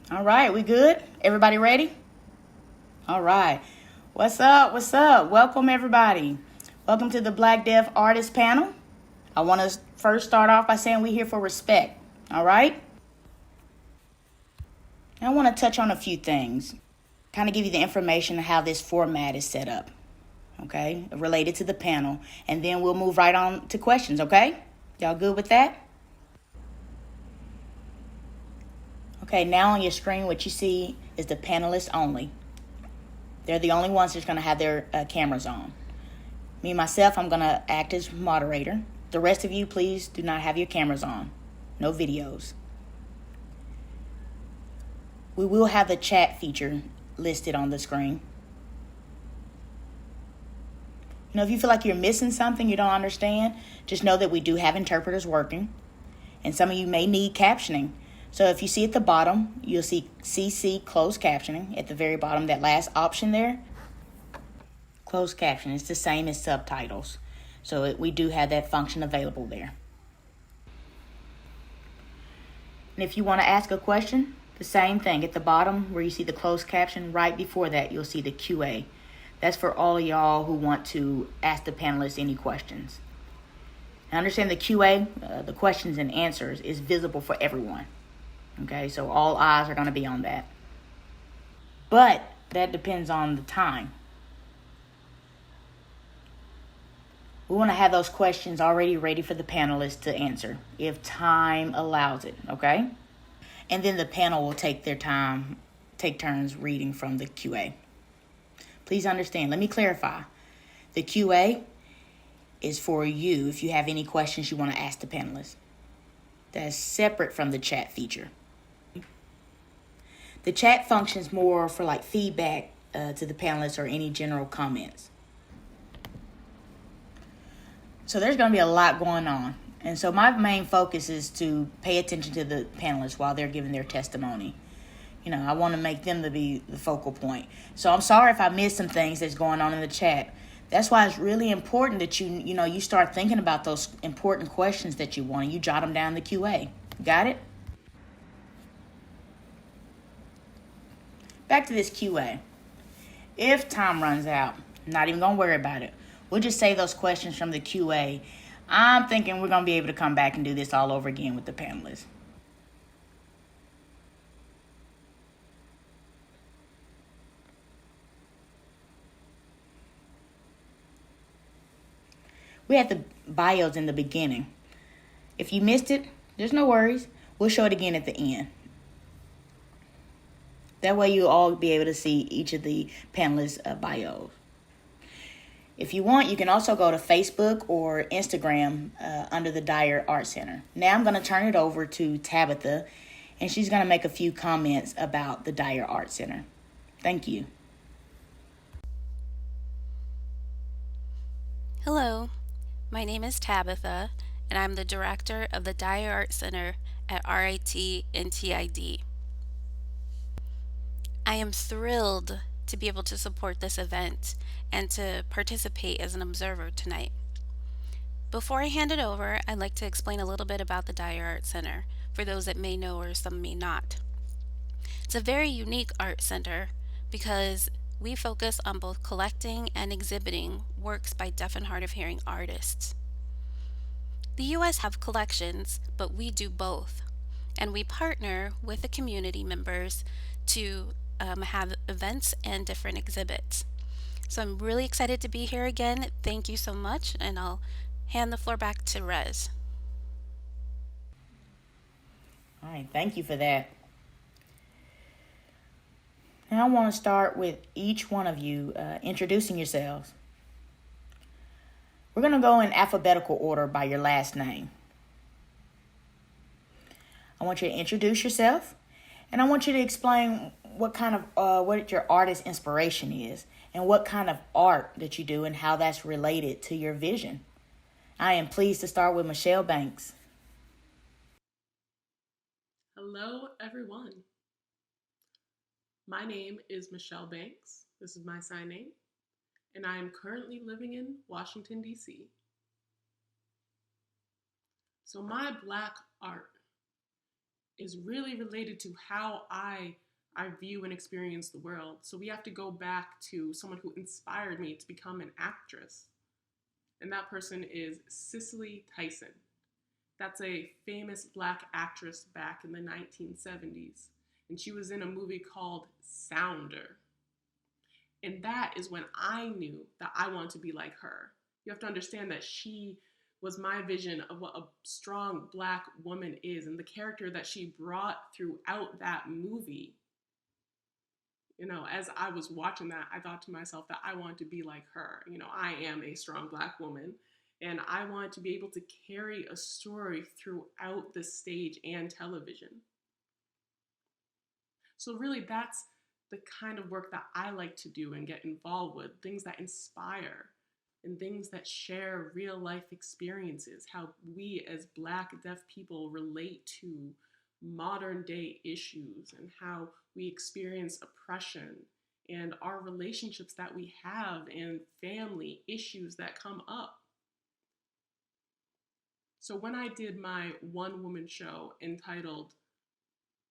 All right, we good? Everybody ready? All right. What's up? What's up? Welcome, everybody. Welcome to the Black Deaf Artist Panel. I want to first start off by saying we're here for respect. All right? I want to touch on a few things, kind of give you the information on how this format is set up, okay, related to the panel, and then we'll move right on to questions, okay? Y'all good with that? Okay, now on your screen, what you see is the panelists only. They're the only ones that's going to have their cameras on. Me, myself, I'm going to act as moderator. The rest of you, please do not have your cameras on. No videos. We will have the chat feature listed on the screen. You know, if you feel like you're missing something you don't understand, just know that we do have interpreters working. And some of you may need captioning. So if you see at the bottom, you'll see CC closed captioning at the very bottom, that last option there. Closed caption, it's the same as subtitles. So we do have that function available there. And if you want to ask a question, the same thing. At the bottom where you see the closed caption, right before that, you'll see the QA. That's for all of y'all who want to ask the panelists any questions. Now understand the QA, the questions and answers, is visible for everyone. Okay, so all eyes are going to be on that. But that depends on the time. We want to have those questions already ready for the panelists to answer if time allows it, okay? And then the panel will take their time, take turns reading from the QA. Please understand, let me clarify. The QA is for you if you have any questions you want to ask the panelists. That's separate from the chat feature. The chat functions more for like feedback to the panelists or any general comments. So there's going to be a lot going on. And so my main focus is to pay attention to the panelists while they're giving their testimony. You know, I want to make them to be the focal point. So I'm sorry if I missed some things that's going on in the chat. That's why it's really important that you start thinking about those important questions that you want and you jot them down in the QA. Got it? Back to this QA. If time runs out, I'm not even going to worry about it. We'll just save those questions from the QA. I'm thinking we're going to be able to come back and do this all over again with the panelists. We had the bios in the beginning. If you missed it, there's no worries. We'll show it again at the end. That way you'll all be able to see each of the panelists' bios. If you want, you can also go to Facebook or Instagram under the Dyer Art Center. Now I'm going to turn it over to Tabitha, and she's going to make a few comments about the Dyer Art Center. Thank you. Hello, my name is Tabitha, and I'm the director of the Dyer Art Center at RIT and TID. I am thrilled to be able to support this event and to participate as an observer tonight. Before I hand it over, I'd like to explain a little bit about the Dyer Art Center for those that may know or some may not. It's a very unique art center because we focus on both collecting and exhibiting works by deaf and hard of hearing artists. The U.S. have collections, but we do both, and we partner with the community members to have events and different exhibits. So I'm really excited to be here again. Thank you so much, and I'll hand the floor back to Rez. All right, thank you for that. Now I want to start with each one of you introducing yourselves. We're going to go in alphabetical order by your last name. I want you to introduce yourself, and I want you to explain what your artist inspiration is and what kind of art that you do and how that's related to your vision. I am pleased to start with Michelle Banks. Hello, everyone. My name is Michelle Banks. This is my sign name, and I am currently living in Washington, D.C. So my Black art is really related to how I view and experience the world. So we have to go back to someone who inspired me to become an actress. And that person is Cicely Tyson. That's a famous black actress back in the 1970s. And she was in a movie called Sounder. And that is when I knew that I wanted to be like her. You have to understand that she was my vision of what a strong black woman is, and the character that she brought throughout that movie. As I was watching that, I thought to myself that I wanted to be like her. I am a strong black woman, and I wanted to be able to carry a story throughout the stage and television. So really, that's the kind of work that I like to do and get involved with, things that inspire and things that share real life experiences, how we as black deaf people relate to modern day issues and how we experience oppression and our relationships that we have and family issues that come up. So when I did my one woman show entitled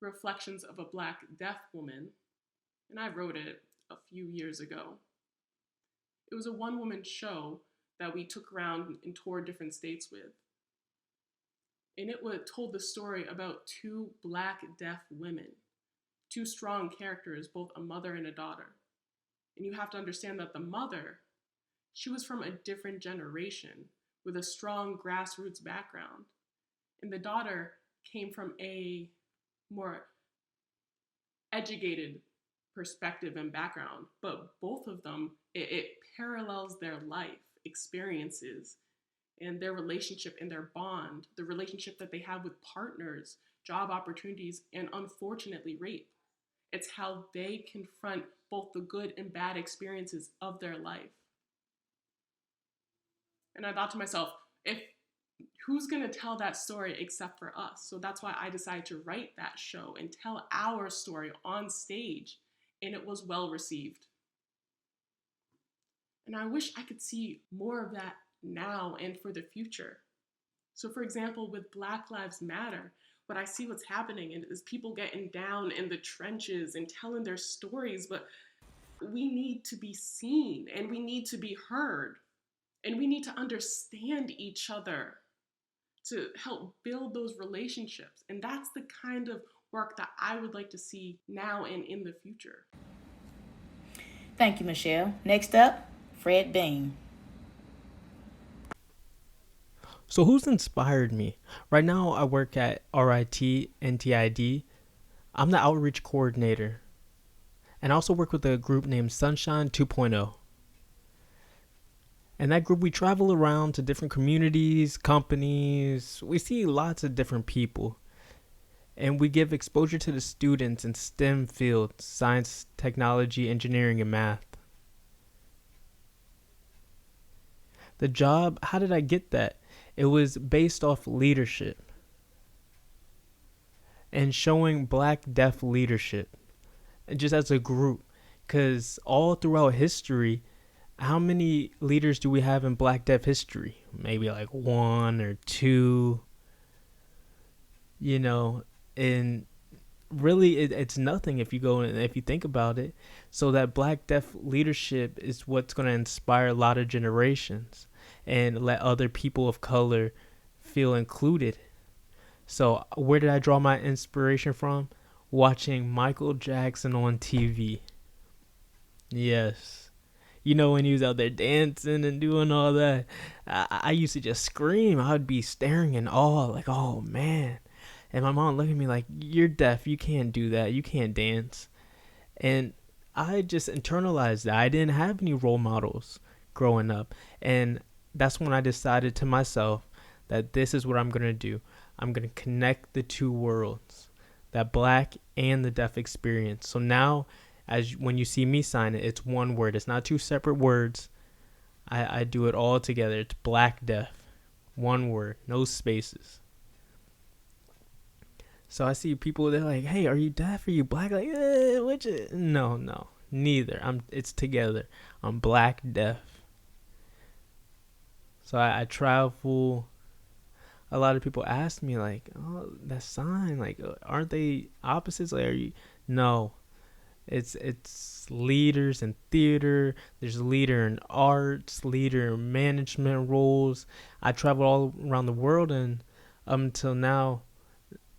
Reflections of a Black Deaf Woman, and I wrote it a few years ago, it was a one woman show that we took around and toured different states with. And it told the story about two black deaf women, two strong characters, both a mother and a daughter. And you have to understand that the mother, she was from a different generation with a strong grassroots background. And the daughter came from a more educated perspective and background. But both of them, it parallels their life experiences and their relationship and their bond, the relationship that they have with partners, job opportunities, and unfortunately rape. It's how they confront both the good and bad experiences of their life. And I thought to myself, if who's going to tell that story except for us? So that's why I decided to write that show and tell our story on stage, and it was well received. And I wish I could see more of that now and for the future. So for example, with Black Lives Matter, what I see what's happening is people getting down in the trenches and telling their stories, but we need to be seen and we need to be heard and we need to understand each other to help build those relationships. And that's the kind of work that I would like to see now and in the future. Thank you, Michelle. Next up, Fred Bain. So who's inspired me? Right now I work at RIT NTID. I'm the outreach coordinator. And I also work with a group named Sunshine 2.0. And that group, we travel around to different communities, companies. We see lots of different people. And we give exposure to the students in STEM fields, science, technology, engineering, and math. The job, how did I get that? It was based off leadership and showing black deaf leadership, and just as a group, because all throughout history, how many leaders do we have in black deaf history? Maybe like one or two, and really it's nothing if you go and if you think about it. So that black deaf leadership is what's going to inspire a lot of generations and let other people of color feel included. So where did I draw my inspiration from? Watching Michael Jackson on TV. Yes. When he was out there dancing and doing all that, I used to just scream. I would be staring in awe, like, oh man. And my mom looked at me like, you're deaf, you can't do that, you can't dance. And I just internalized that. I didn't have any role models growing up. And that's when I decided to myself that this is what I'm going to do. I'm going to connect the two worlds, that black and the deaf experience. So now, when you see me sign it, it's one word. It's not two separate words. I do it all together. It's black deaf. One word, no spaces. So I see people, they're like, hey, are you deaf? Are you black? Like, no, neither. It's together. I'm black deaf. So I travel. a lot of people ask me like, "Oh, that sign, like, aren't they opposites? Like, are you?" No, it's leaders in theater. There's a leader in arts, leader in management roles. I travel all around the world, and up until now,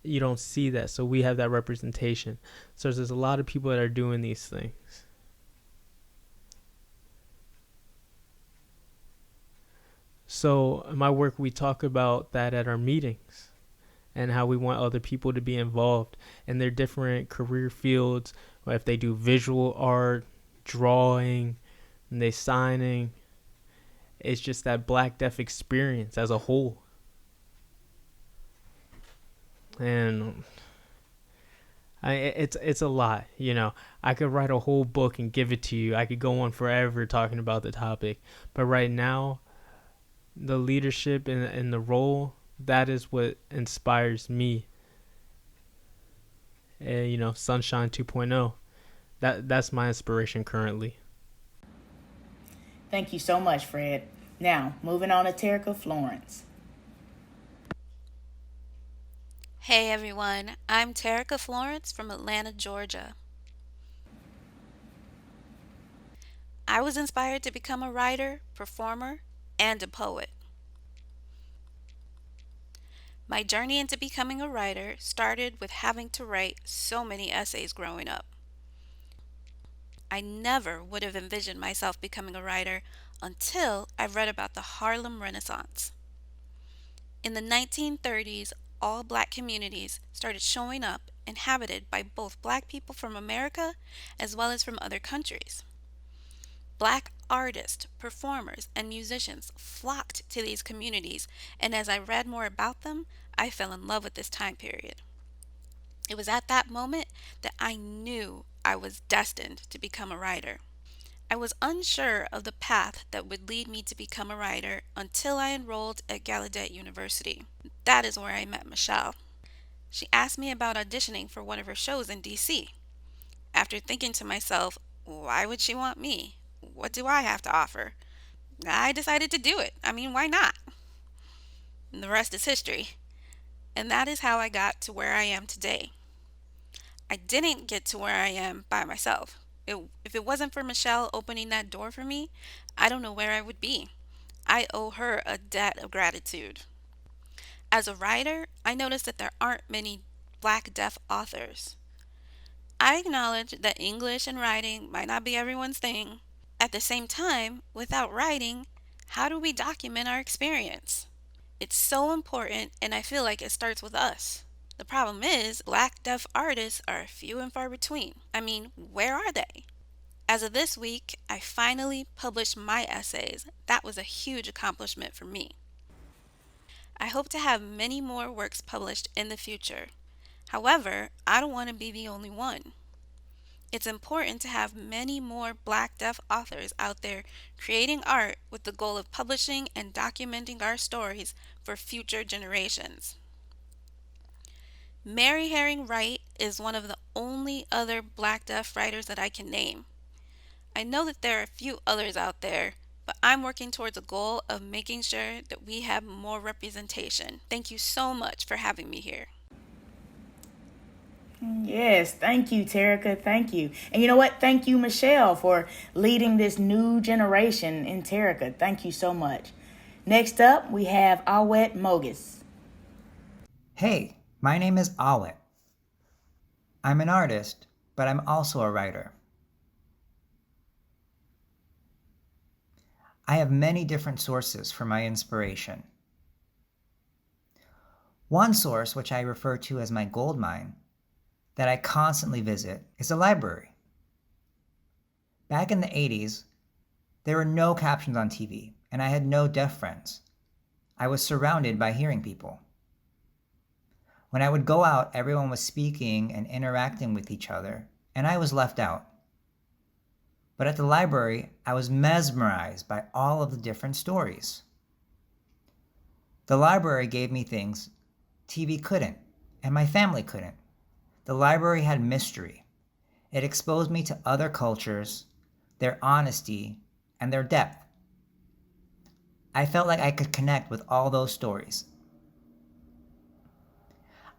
you don't see that. So we have that representation. So there's a lot of people that are doing these things. So in my work, we talk about that at our meetings and how we want other people to be involved in their different career fields, or if they do visual art, drawing, and they signing. It's just that Black Deaf experience as a whole. And it's a lot, you know. I could write a whole book and give it to you. I could go on forever talking about the topic. But right now, the leadership and the role, that is what inspires me. And, you know, Sunshine 2.0. That's my inspiration currently. Thank you so much, Fred. Now, moving on to Teraca Florence. Hey everyone, I'm Tarika Florence from Atlanta, Georgia. I was inspired to become a writer, performer, and a poet. My journey into becoming a writer started with having to write so many essays growing up. I never would have envisioned myself becoming a writer until I read about the Harlem Renaissance. In the 1930s, all black communities started showing up inhabited by both black people from America as well as from other countries. Black artists, performers, and musicians flocked to these communities, and as I read more about them, I fell in love with this time period. It was at that moment that I knew I was destined to become a writer. I was unsure of the path that would lead me to become a writer until I enrolled at Gallaudet University. That is where I met Michelle. She asked me about auditioning for one of her shows in DC. After thinking to myself, why would she want me? What do I have to offer? I decided to do it. I mean, why not? And the rest is history. And that is how I got to where I am today. I didn't get to where I am by myself. If it wasn't for Michelle opening that door for me, I don't know where I would be. I owe her a debt of gratitude. As a writer, I noticed that there aren't many black deaf authors. I acknowledge that English and writing might not be everyone's thing. At the same time, without writing, how do we document our experience? It's so important, and I feel like it starts with us. The problem is, black deaf artists are few and far between. I mean, where are they? As of this week, I finally published my essays. That was a huge accomplishment for me. I hope to have many more works published in the future. However, I don't want to be the only one. It's important to have many more black deaf authors out there creating art with the goal of publishing and documenting our stories for future generations. Mary Herring Wright is one of the only other black deaf writers that I can name. I know that there are a few others out there, but I'm working towards a goal of making sure that we have more representation. Thank you so much for having me here. Yes, thank you, Terica. Thank you. And you know what? Thank you, Michelle, for leading this new generation in Terica. Thank you so much. Next up, we have Awet Moges. Hey, my name is Awet. I'm an artist, but I'm also a writer. I have many different sources for my inspiration. One source, which I refer to as my gold mine, that I constantly visit is the library. Back in the 80s, there were no captions on TV, and I had no deaf friends. I was surrounded by hearing people. When I would go out, everyone was speaking and interacting with each other, and I was left out. But at the library, I was mesmerized by all of the different stories. The library gave me things TV couldn't, and my family couldn't. The library had mystery. It exposed me to other cultures, their honesty, and their depth. I felt like I could connect with all those stories.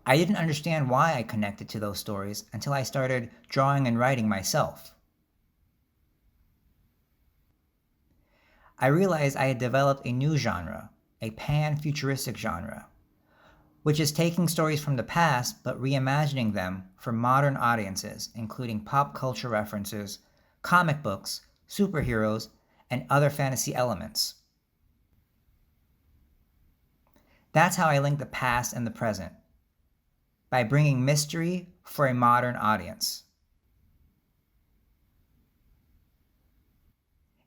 I didn't understand why I connected to those stories until I started drawing and writing myself. I realized I had developed a new genre, a pan-futuristic genre, which is taking stories from the past but reimagining them for modern audiences, including pop culture references, comic books, superheroes, and other fantasy elements. That's how I link the past and the present, by bringing mystery for a modern audience.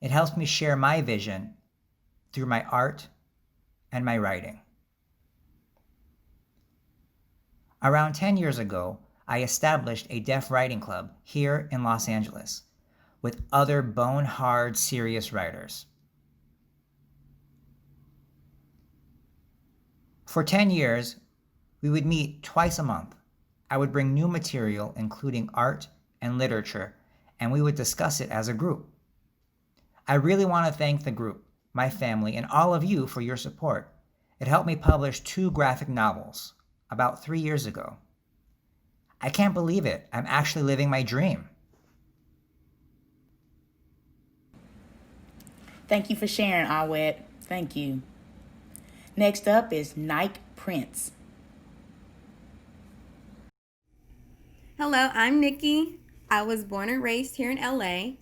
It helps me share my vision through my art and my writing. Around 10 years ago, I established a deaf writing club here in Los Angeles with other bone-hard, serious writers. For 10 years, we would meet twice a month. I would bring new material, including art and literature, and we would discuss it as a group. I really want to thank the group, my family, and all of you for your support. It helped me publish 2 graphic novels about 3 years ago. I can't believe it. I'm actually living my dream. Thank you for sharing, Awet. Thank you. Next up is Nike Prince. Hello, I'm Nikki. I was born and raised here in LA.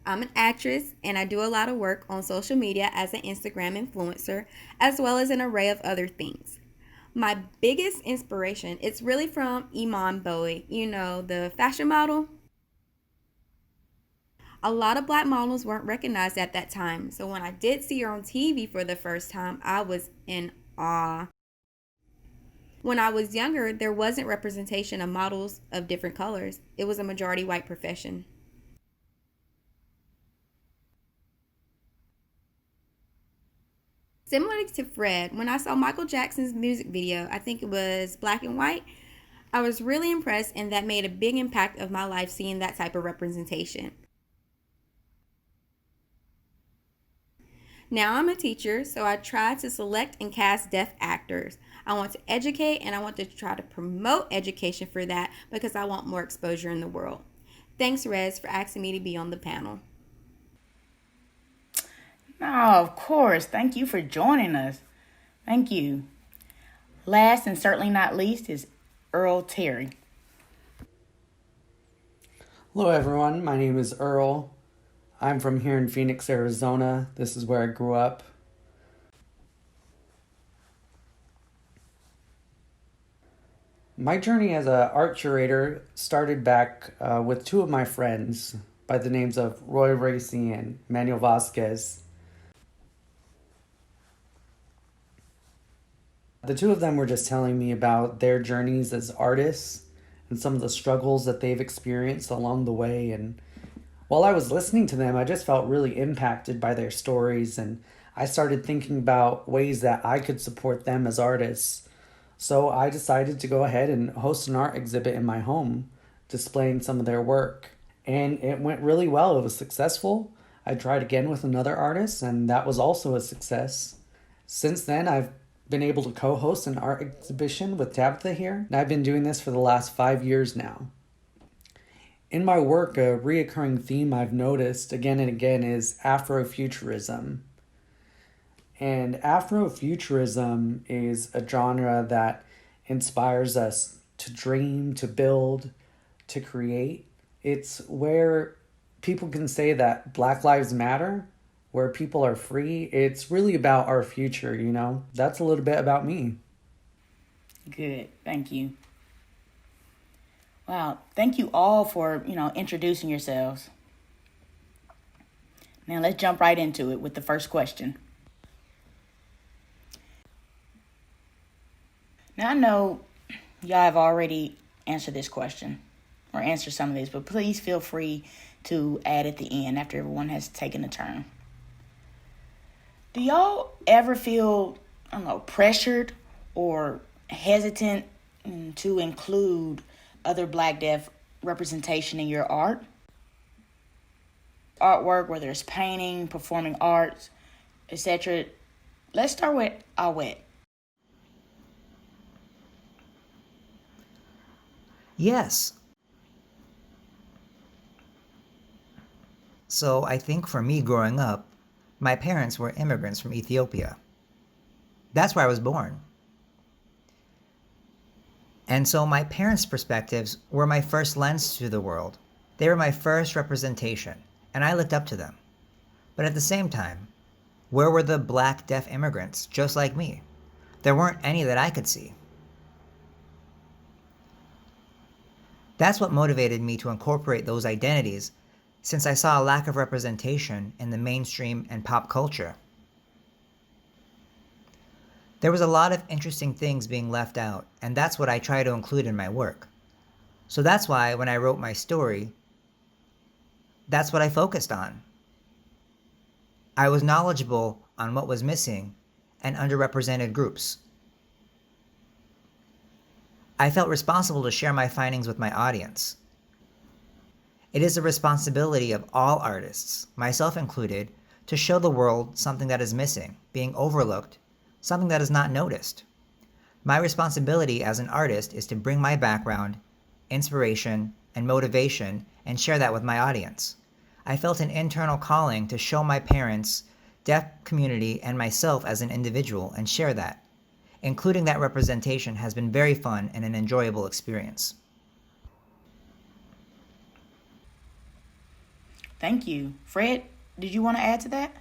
I'm an actress and I do a lot of work on social media as an Instagram influencer, as well as an array of other things. My biggest inspiration, it's really from Iman Bowie, the fashion model. A lot of black models weren't recognized at that time, so when I did see her on TV for the first time, I was in awe. When I was younger, there wasn't representation of models of different colors. It was a majority white profession. Similar to Fred, when I saw Michael Jackson's music video, I think it was Black and White, I was really impressed, and that made a big impact of my life seeing that type of representation. Now I'm a teacher, so I try to select and cast deaf actors. I want to educate and I want to try to promote education for that because I want more exposure in the world. Thanks, Rez, for asking me to be on the panel. Oh, of course. Thank you for joining us. Thank you. Last and certainly not least is Earl Terry. Hello everyone, my name is Earl. I'm from here in Phoenix, Arizona. This is where I grew up. My journey as an art curator started back with 2 of my friends by the names of Roy Racy and Manuel Vasquez. The 2 of them were just telling me about their journeys as artists and some of the struggles that they've experienced along the way. And while I was listening to them, I just felt really impacted by their stories, and I started thinking about ways that I could support them as artists. So I decided to go ahead and host an art exhibit in my home, displaying some of their work. And it went really well. It was successful. I tried again with another artist, and that was also a success. Since then, I've been able to co-host an art exhibition with Tabitha here, and I've been doing this for the last 5 years now. In my work, a reoccurring theme I've noticed again and again is Afrofuturism. And Afrofuturism is a genre that inspires us to dream, to build, to create. It's where people can say that Black Lives Matter, where people are free. It's really about our future, That's a little bit about me. Good. Thank you. Wow. Thank you all for, introducing yourselves. Now let's jump right into it with the first question. Now I know y'all have already answered this question or answered some of this, but please feel free to add at the end after everyone has taken a turn. Do y'all ever feel, pressured or hesitant to include other Black deaf representation in your artwork, whether it's painting, performing arts, etc.? Let's start with Awet. Yes. So I think for me growing up, my parents were immigrants from Ethiopia. That's where I was born. And so my parents' perspectives were my first lens to the world. They were my first representation, and I looked up to them. But at the same time, where were the black deaf immigrants just like me? There weren't any that I could see. That's what motivated me to incorporate those identities, since I saw a lack of representation in the mainstream and pop culture. There was a lot of interesting things being left out, and that's what I try to include in my work. So that's why when I wrote my story, that's what I focused on. I was knowledgeable on what was missing and underrepresented groups. I felt responsible to share my findings with my audience. It is the responsibility of all artists, myself included, to show the world something that is missing, being overlooked, something that is not noticed. My responsibility as an artist is to bring my background, inspiration, and motivation and share that with my audience. I felt an internal calling to show my parents, deaf community, and myself as an individual and share that. Including that representation has been very fun and an enjoyable experience. Thank you. Fred, did you want to add to that?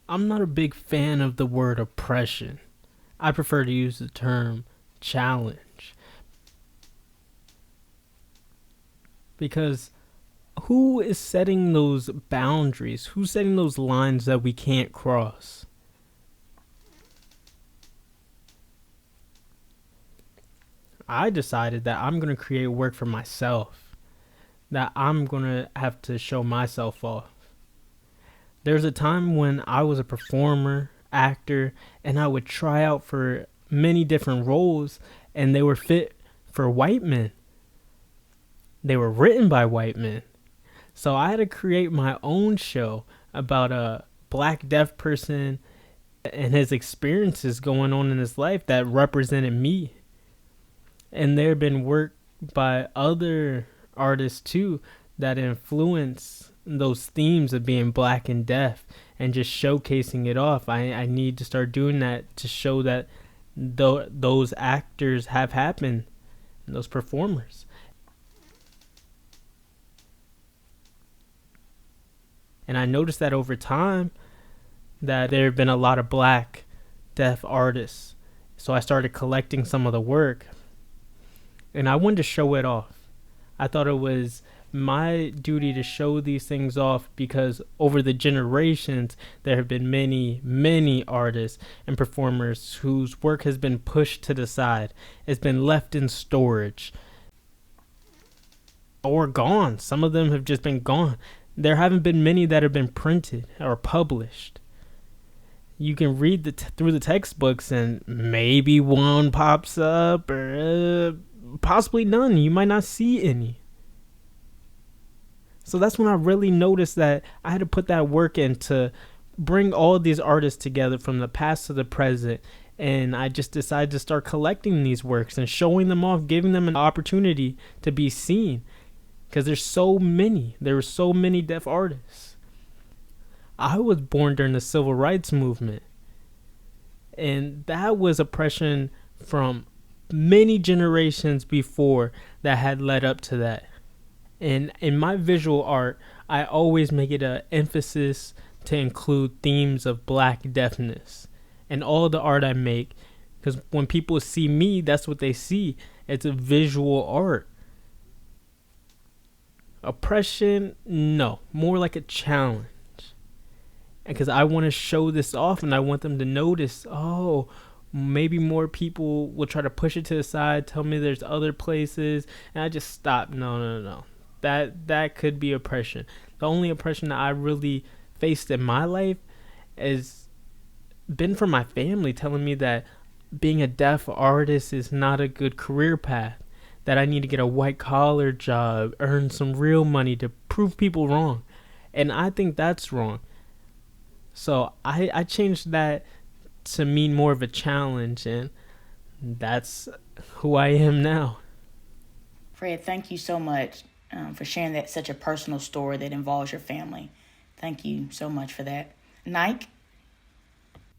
I'm not a big fan of the word oppression. I prefer to use the term challenge. Because who is setting those boundaries? Who's setting those lines that we can't cross? I decided that I'm going to create work for myself, that I'm going to have to show myself off. There's a time when I was a performer, actor, and I would try out for many different roles, and they were fit for white men. They were written by white men. So I had to create my own show about a black deaf person and his experiences going on in his life that represented me. And there have been work by other artists too that influence those themes of being black and deaf and just showcasing it off. I need to start doing that to show that those actors have happened, those performers. And I noticed that over time that there have been a lot of black deaf artists. So I started collecting some of the work and I wanted to show it off. I thought it was my duty to show these things off because over the generations, there have been many artists and performers whose work has been pushed to the side. It's been left in storage or gone. Some of them have just been gone. There haven't been many that have been printed or published. You can read through the textbooks and maybe one pops up or possibly none. You might not see any. So that's when I really noticed that I had to put that work in to bring all of these artists together from the past to the present. And I just decided to start collecting these works and showing them off, giving them an opportunity to be seen. Because there's so many. There were so many deaf artists. I was born during the Civil Rights Movement. And that was oppression from many generations before that had led up to that. And in my visual art, I always make it an emphasis to include themes of black deafness in all the art I make. Because when people see me, that's what they see. It's a visual art. Oppression, no, more like a challenge. Because I want to show this off and I want them to notice, oh, maybe more people will try to push it to the side, tell me there's other places, and I just stop. No. That could be oppression. The only oppression that I really faced in my life has been from my family telling me that being a deaf artist is not a good career path. That I need to get a white collar job, earn some real money to prove people wrong. And I think that's wrong. So I changed that to mean more of a challenge, and that's who I am now. Fred, thank you so much for sharing that such a personal story that involves your family. Thank you so much for that. Nike?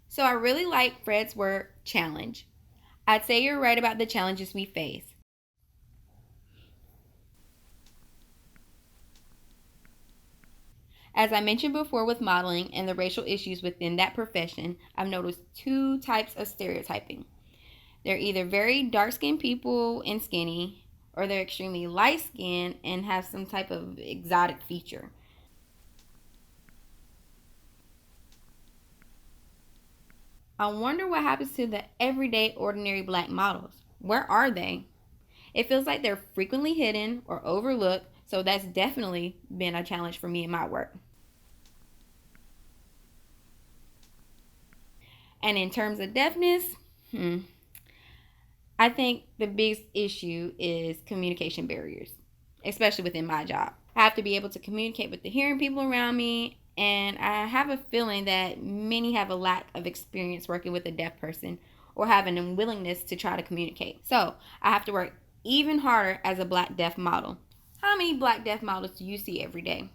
So I really like Fred's word challenge. I'd say you're right about the challenges we face. As I mentioned before with modeling and the racial issues within that profession, I've noticed two types of stereotyping. They're either very dark skinned people and skinny, or they're extremely light skinned and have some type of exotic feature. I wonder what happens to the everyday ordinary black models. Where are they? It feels like they're frequently hidden or overlooked, so that's definitely been a challenge for me in my work. And in terms of deafness, I think the biggest issue is communication barriers, especially within my job. I have to be able to communicate with the hearing people around me, and I have a feeling that many have a lack of experience working with a deaf person or have an unwillingness to try to communicate. So I have to work even harder as a black deaf model. How many black deaf models do you see every day?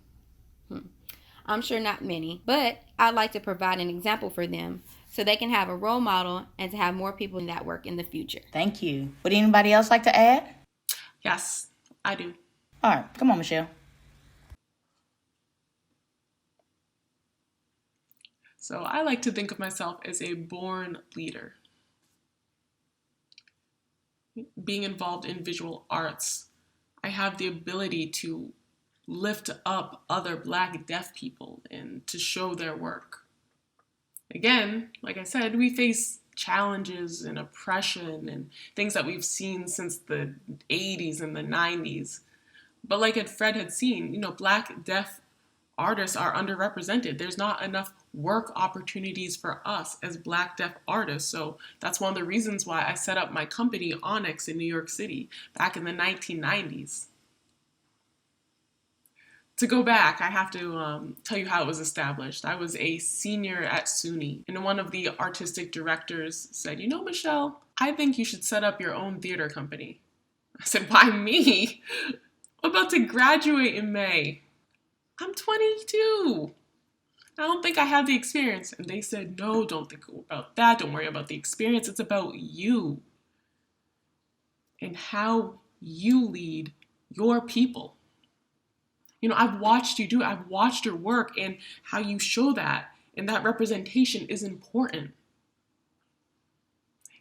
I'm sure not many, but I'd like to provide an example for them so they can have a role model and to have more people in that work in the future. Thank you. Would anybody else like to add? Yes, I do. All right, come on, Michelle. So I like to think of myself as a born leader. Being involved in visual arts, I have the ability to lift up other Black deaf people and to show their work. Again, like I said, we face challenges and oppression and things that we've seen since the 80s and the 90s. But like Fred had seen, Black deaf artists are underrepresented. There's not enough work opportunities for us as Black deaf artists. So that's one of the reasons why I set up my company Onyx in New York City back in the 1990s. To go back, I have to tell you how it was established. I was a senior at SUNY, and one of the artistic directors said, Michelle, I think you should set up your own theater company. I said, why me? I'm about to graduate in May. I'm 22. I don't think I have the experience. And they said, no, don't think about that. Don't worry about the experience. It's about you and how you lead your people. I've watched you do it. I've watched your work and how you show that. And that representation is important.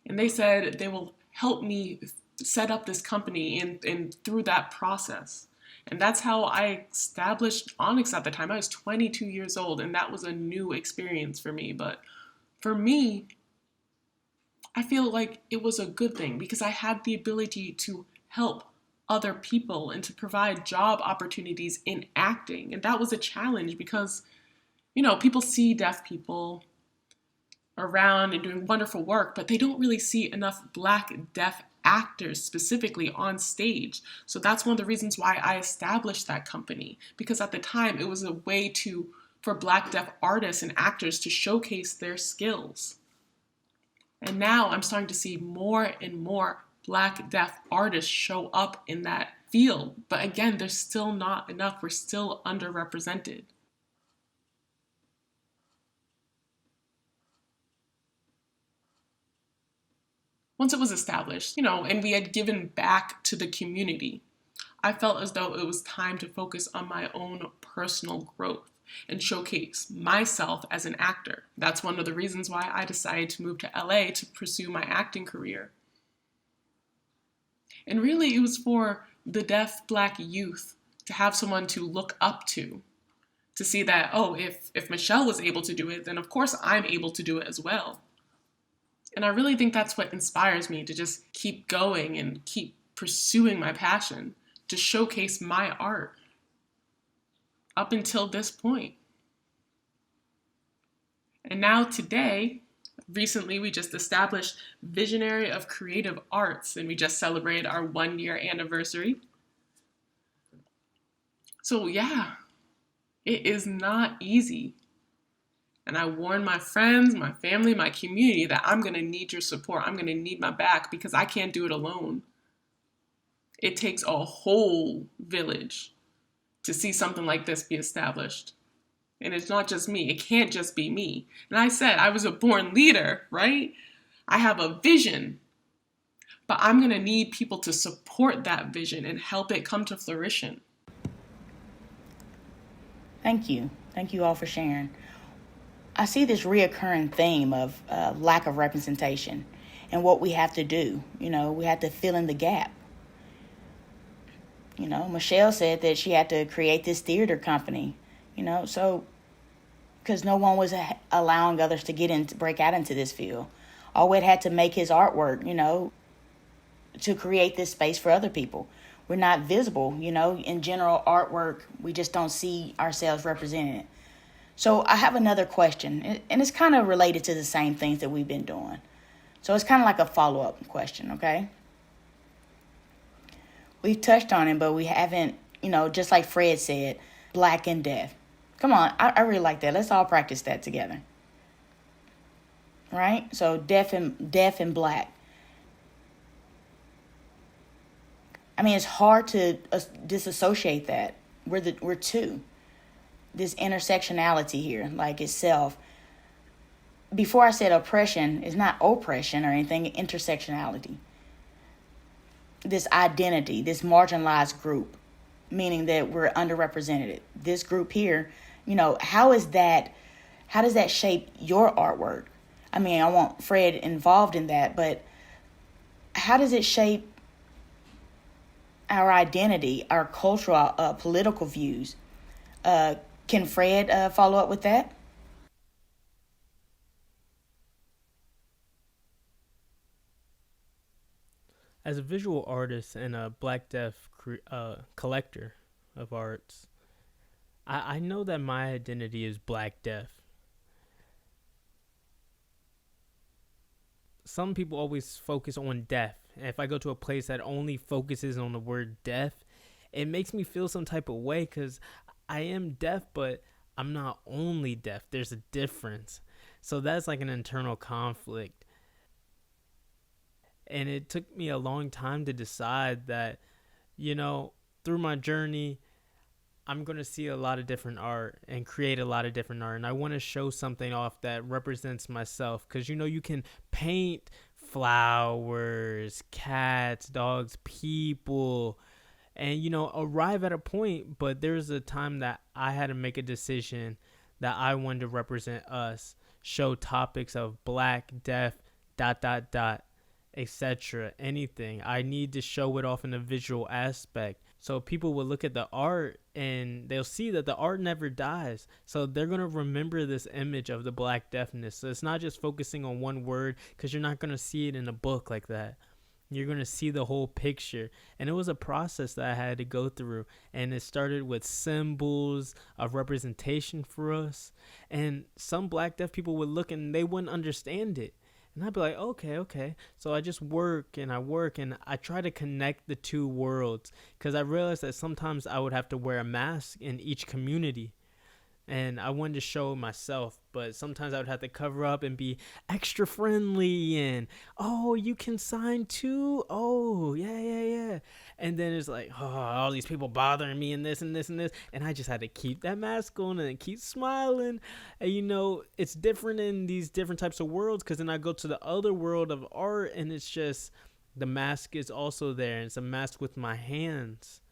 And they said they will help me set up this company and through that process. And that's how I established Onyx at the time. I was 22 years old, and that was a new experience for me. But for me, I feel like it was a good thing because I had the ability to help other people and to provide job opportunities in acting. And that was a challenge because, people see deaf people around and doing wonderful work, but they don't really see enough Black deaf actors specifically on stage. So that's one of the reasons why I established that company, because at the time it was a way for Black deaf artists and actors to showcase their skills. And now I'm starting to see more and more Black deaf artists show up in that field. But again, there's still not enough. We're still underrepresented. Once it was established, and we had given back to the community, I felt as though it was time to focus on my own personal growth and showcase myself as an actor. That's one of the reasons why I decided to move to LA to pursue my acting career. And really, it was for the deaf Black youth to have someone to look up to see that, if Michelle was able to do it, then of course I'm able to do it as well. And I really think that's what inspires me to just keep going and keep pursuing my passion, to showcase my art up until this point. And now today, recently we just established Visionary of Creative Arts, and we just celebrated our 1-year anniversary. So yeah, it is not easy And I warned my friends, my family, my community that I'm going to need your support. I'm going to need my back because I can't do it alone. It takes a whole village to see something like this be established. And it's not just me. It can't just be me. And I said I was a born leader, right? I have a vision, but I'm going to need people to support that vision and help it come to fruition. Thank you. Thank you all for sharing. I see this reoccurring theme of lack of representation and what we have to do. We have to fill in the gap. Michelle said that she had to create this theater company, so because no one was allowing others to break out into this field. Awet had to make his artwork, to create this space for other people. We're not visible, in general artwork, we just don't see ourselves represented. So I have another question, and it's kind of related to the same things that we've been doing. So it's kind of like a follow-up question, okay? We've touched on it, but we haven't, just like Fred said, black and deaf. Come on, I really like that. Let's all practice that together. Right? So deaf and black. I mean, it's hard to disassociate that. We're two. This intersectionality here, like itself. Before I said oppression, it's not oppression or anything, intersectionality. This identity, this marginalized group, meaning that we're underrepresented. This group here, how does that shape your artwork? I mean, I want Fred involved in that, but how does it shape our identity, our cultural, political views? Can Fred follow up with that? As a visual artist and a black deaf collector of arts, I know that my identity is black deaf. Some people always focus on deaf. And if I go to a place that only focuses on the word deaf, it makes me feel some type of way because I am deaf, but I'm not only deaf. There's a difference. So that's like an internal conflict. And it took me a long time to decide that, through my journey, I'm going to see a lot of different art and create a lot of different art. And I want to show something off that represents myself. Because, you can paint flowers, cats, dogs, people, and, arrive at a point. But there's a time that I had to make a decision that I wanted to represent us, show topics of black, deaf, ... etc. Anything. I need to show it off in a visual aspect. So people will look at the art and they'll see that the art never dies. So they're going to remember this image of the black deafness. So it's not just focusing on one word because you're not going to see it in a book like that. You're going to see the whole picture. And it was a process that I had to go through. And it started with symbols of representation for us. And some black deaf people would look and they wouldn't understand it. And I'd be like, okay. So I just work and I try to connect the two worlds because I realized that sometimes I would have to wear a mask in each community. And I wanted to show myself, but sometimes I would have to cover up and be extra friendly and, oh, you can sign too? Oh, yeah. And then it's like, oh, all these people bothering me and this and this and this. And I just had to keep that mask on and keep smiling. And, it's different in these different types of worlds because then I go to the other world of art and it's just the mask is also there. And it's a mask with my hands.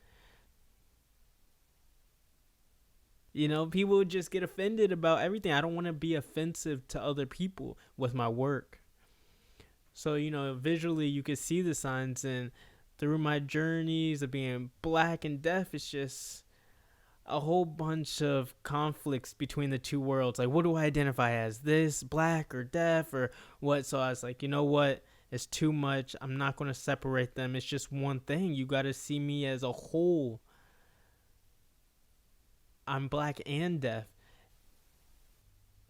People would just get offended about everything. I don't want to be offensive to other people with my work. So, visually you could see the signs, and through my journeys of being black and deaf, it's just a whole bunch of conflicts between the two worlds. Like, what do I identify as? This, black or deaf or what? So I was like, you know what? It's too much. I'm not going to separate them. It's just one thing. You got to see me as a whole. I'm black and deaf.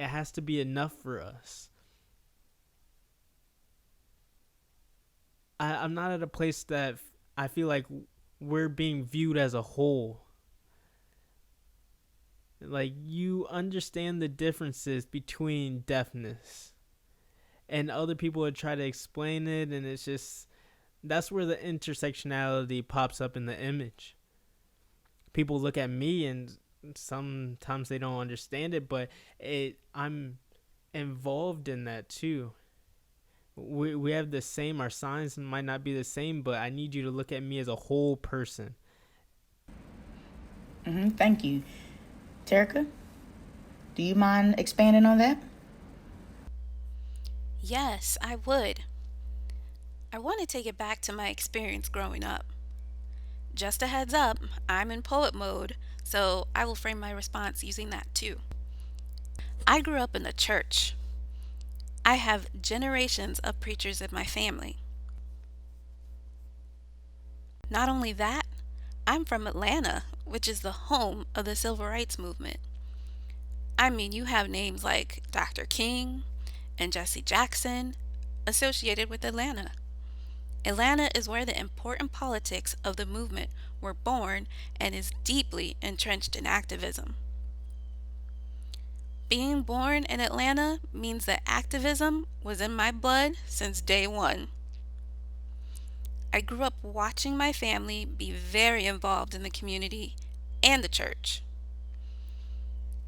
It has to be enough for us. I'm not at a place that I feel like we're being viewed as a whole. Like, you understand the differences between deafness, and other people would try to explain it, and it's just, that's where the intersectionality pops up in the image. People look at me and sometimes they don't understand it, but I'm involved in that too. We have the same, our signs might not be the same, but I need you to look at me as a whole person. Thank you. Teraca, do you mind expanding on that? Yes, I would. I want to take it back to my experience growing up. Just a heads up, I'm in poet mode, so I will frame my response using that too. I grew up in the church. I have generations of preachers in my family. Not only that, I'm from Atlanta, which is the home of the civil rights movement. I mean, you have names like Dr. King and Jesse Jackson associated with Atlanta. Atlanta is where the important politics of the movement were born and is deeply entrenched in activism. Being born in Atlanta means that activism was in my blood since day one. I grew up watching my family be very involved in the community and the church.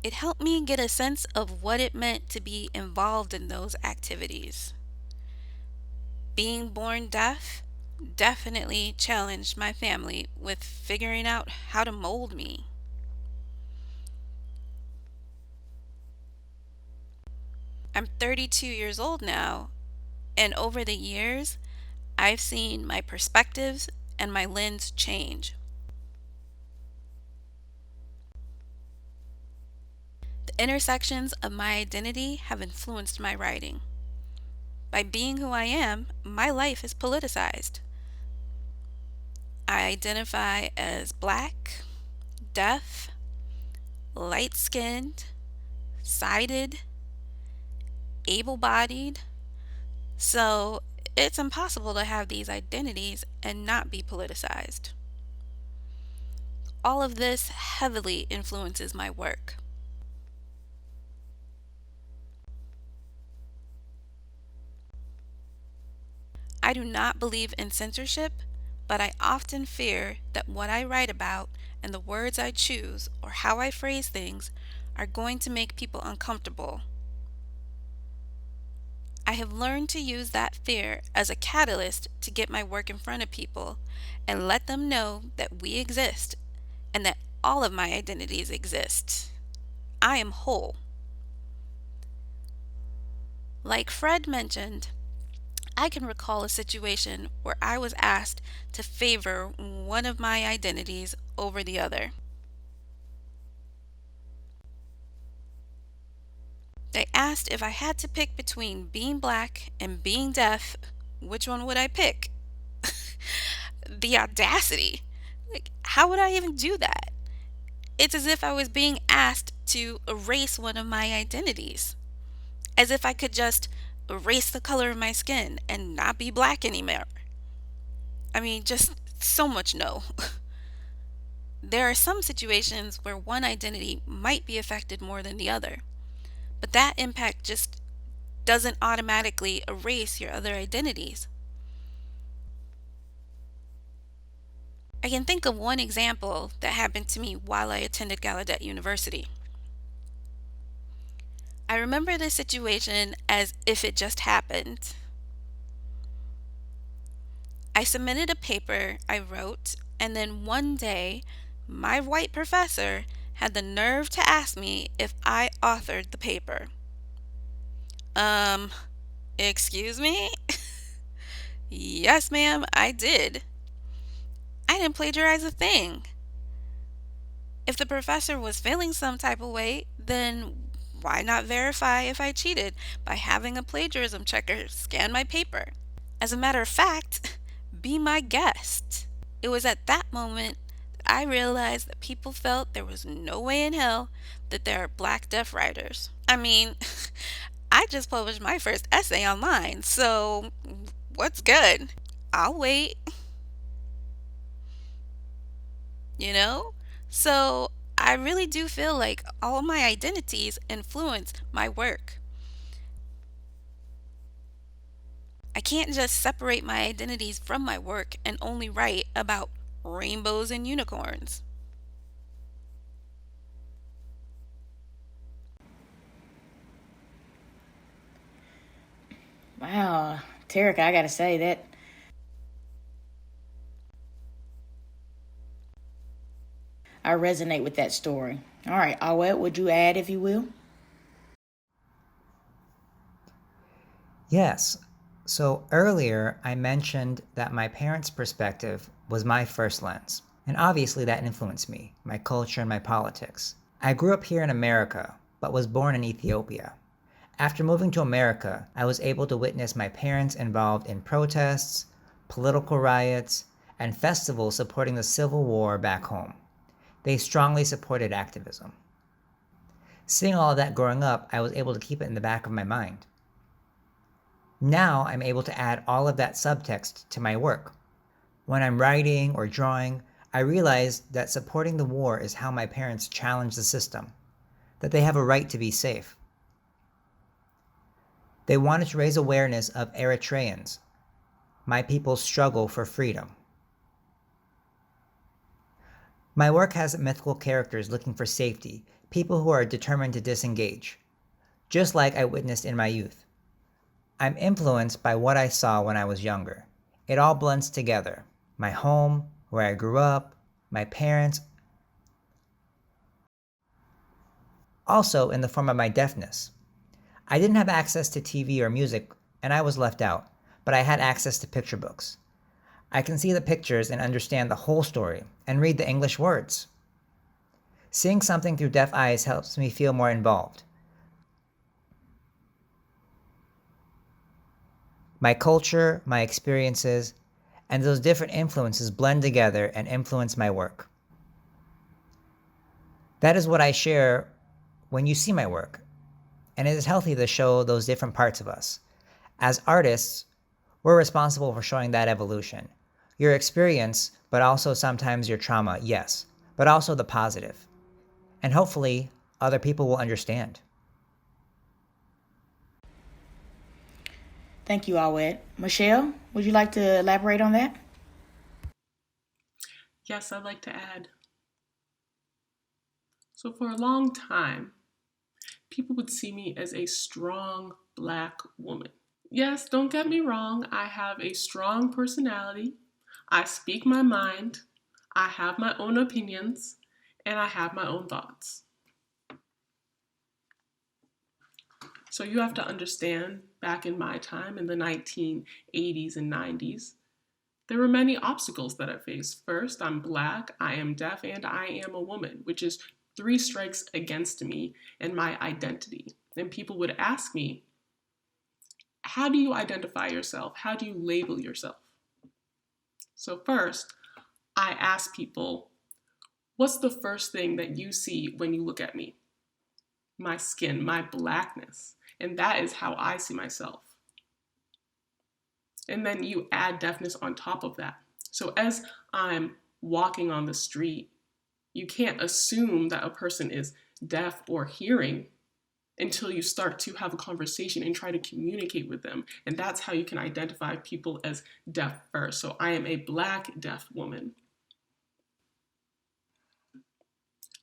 It helped me get a sense of what it meant to be involved in those activities. Being born deaf definitely challenged my family with figuring out how to mold me. I'm 32 years old now, and over the years, I've seen my perspectives and my lens change. The intersections of my identity have influenced my writing. By being who I am, my life is politicized. I identify as black, deaf, light-skinned, sighted, able-bodied, so it's impossible to have these identities and not be politicized. All of this heavily influences my work. I do not believe in censorship, but I often fear that what I write about and the words I choose or how I phrase things are going to make people uncomfortable. I have learned to use that fear as a catalyst to get my work in front of people and let them know that we exist and that all of my identities exist. I am whole. Like Fred mentioned, I can recall a situation where I was asked to favor one of my identities over the other. They asked if I had to pick between being black and being deaf, which one would I pick? The audacity! Like, how would I even do that? It's as if I was being asked to erase one of my identities. As if I could just erase the color of my skin and not be black anymore. I mean, just so much no. There are some situations where one identity might be affected more than the other, but that impact just doesn't automatically erase your other identities. I can think of one example that happened to me while I attended Gallaudet University. I remember this situation as if it just happened. I submitted a paper I wrote, and then one day, my white professor had the nerve to ask me if I authored the paper. Excuse me? Yes, ma'am, I did. I didn't plagiarize a thing. If the professor was feeling some type of way, then why not verify if I cheated by having a plagiarism checker scan my paper? As a matter of fact, be my guest. It was at that moment that I realized that people felt there was no way in hell that there are black deaf writers. I mean, I just published my first essay online, so what's good? I'll wait. You know? So I really do feel like all my identities influence my work. I can't just separate my identities from my work and only write about rainbows and unicorns. Wow, Tariq, I gotta say that I resonate with that story. All right, Awet, would you add, if you will? Yes. So earlier, I mentioned that my parents' perspective was my first lens. And obviously, that influenced me, my culture, and my politics. I grew up here in America, but was born in Ethiopia. After moving to America, I was able to witness my parents involved in protests, political riots, and festivals supporting the Civil War back home. They strongly supported activism. Seeing all of that growing up, I was able to keep it in the back of my mind. Now I'm able to add all of that subtext to my work. When I'm writing or drawing, I realize that supporting the war is how my parents challenge the system, that they have a right to be safe. They wanted to raise awareness of Eritreans, my people's struggle for freedom. My work has mythical characters looking for safety, people who are determined to disengage, just like I witnessed in my youth. I'm influenced by what I saw when I was younger. It all blends together. My home, where I grew up, my parents, also in the form of my deafness. I didn't have access to TV or music, and I was left out, but I had access to picture books. I can see the pictures and understand the whole story and read the English words. Seeing something through deaf eyes helps me feel more involved. My culture, my experiences, and those different influences blend together and influence my work. That is what I share when you see my work, and it is healthy to show those different parts of us. As artists, we're responsible for showing that evolution. Your experience, but also sometimes your trauma, yes, but also the positive. And hopefully, other people will understand. Thank you, Awet. Michelle, would you like to elaborate on that? Yes, I'd like to add. So, for a long time, people would see me as a strong Black woman. Yes, don't get me wrong, I have a strong personality. I speak my mind. I have my own opinions. And I have my own thoughts. So you have to understand, back in my time, in the 1980s and 90s, there were many obstacles that I faced. First, I'm Black, I am deaf, and I am a woman, which is 3 strikes against me and my identity. And people would ask me, how do you identify yourself? How do you label yourself? So first, I ask people, what's the first thing that you see when you look at me? My skin, my Blackness. And that is how I see myself. And then you add deafness on top of that. So as I'm walking on the street, you can't assume that a person is deaf or hearing until you start to have a conversation and try to communicate with them. And that's how you can identify people as deaf first. So I am a Black deaf woman.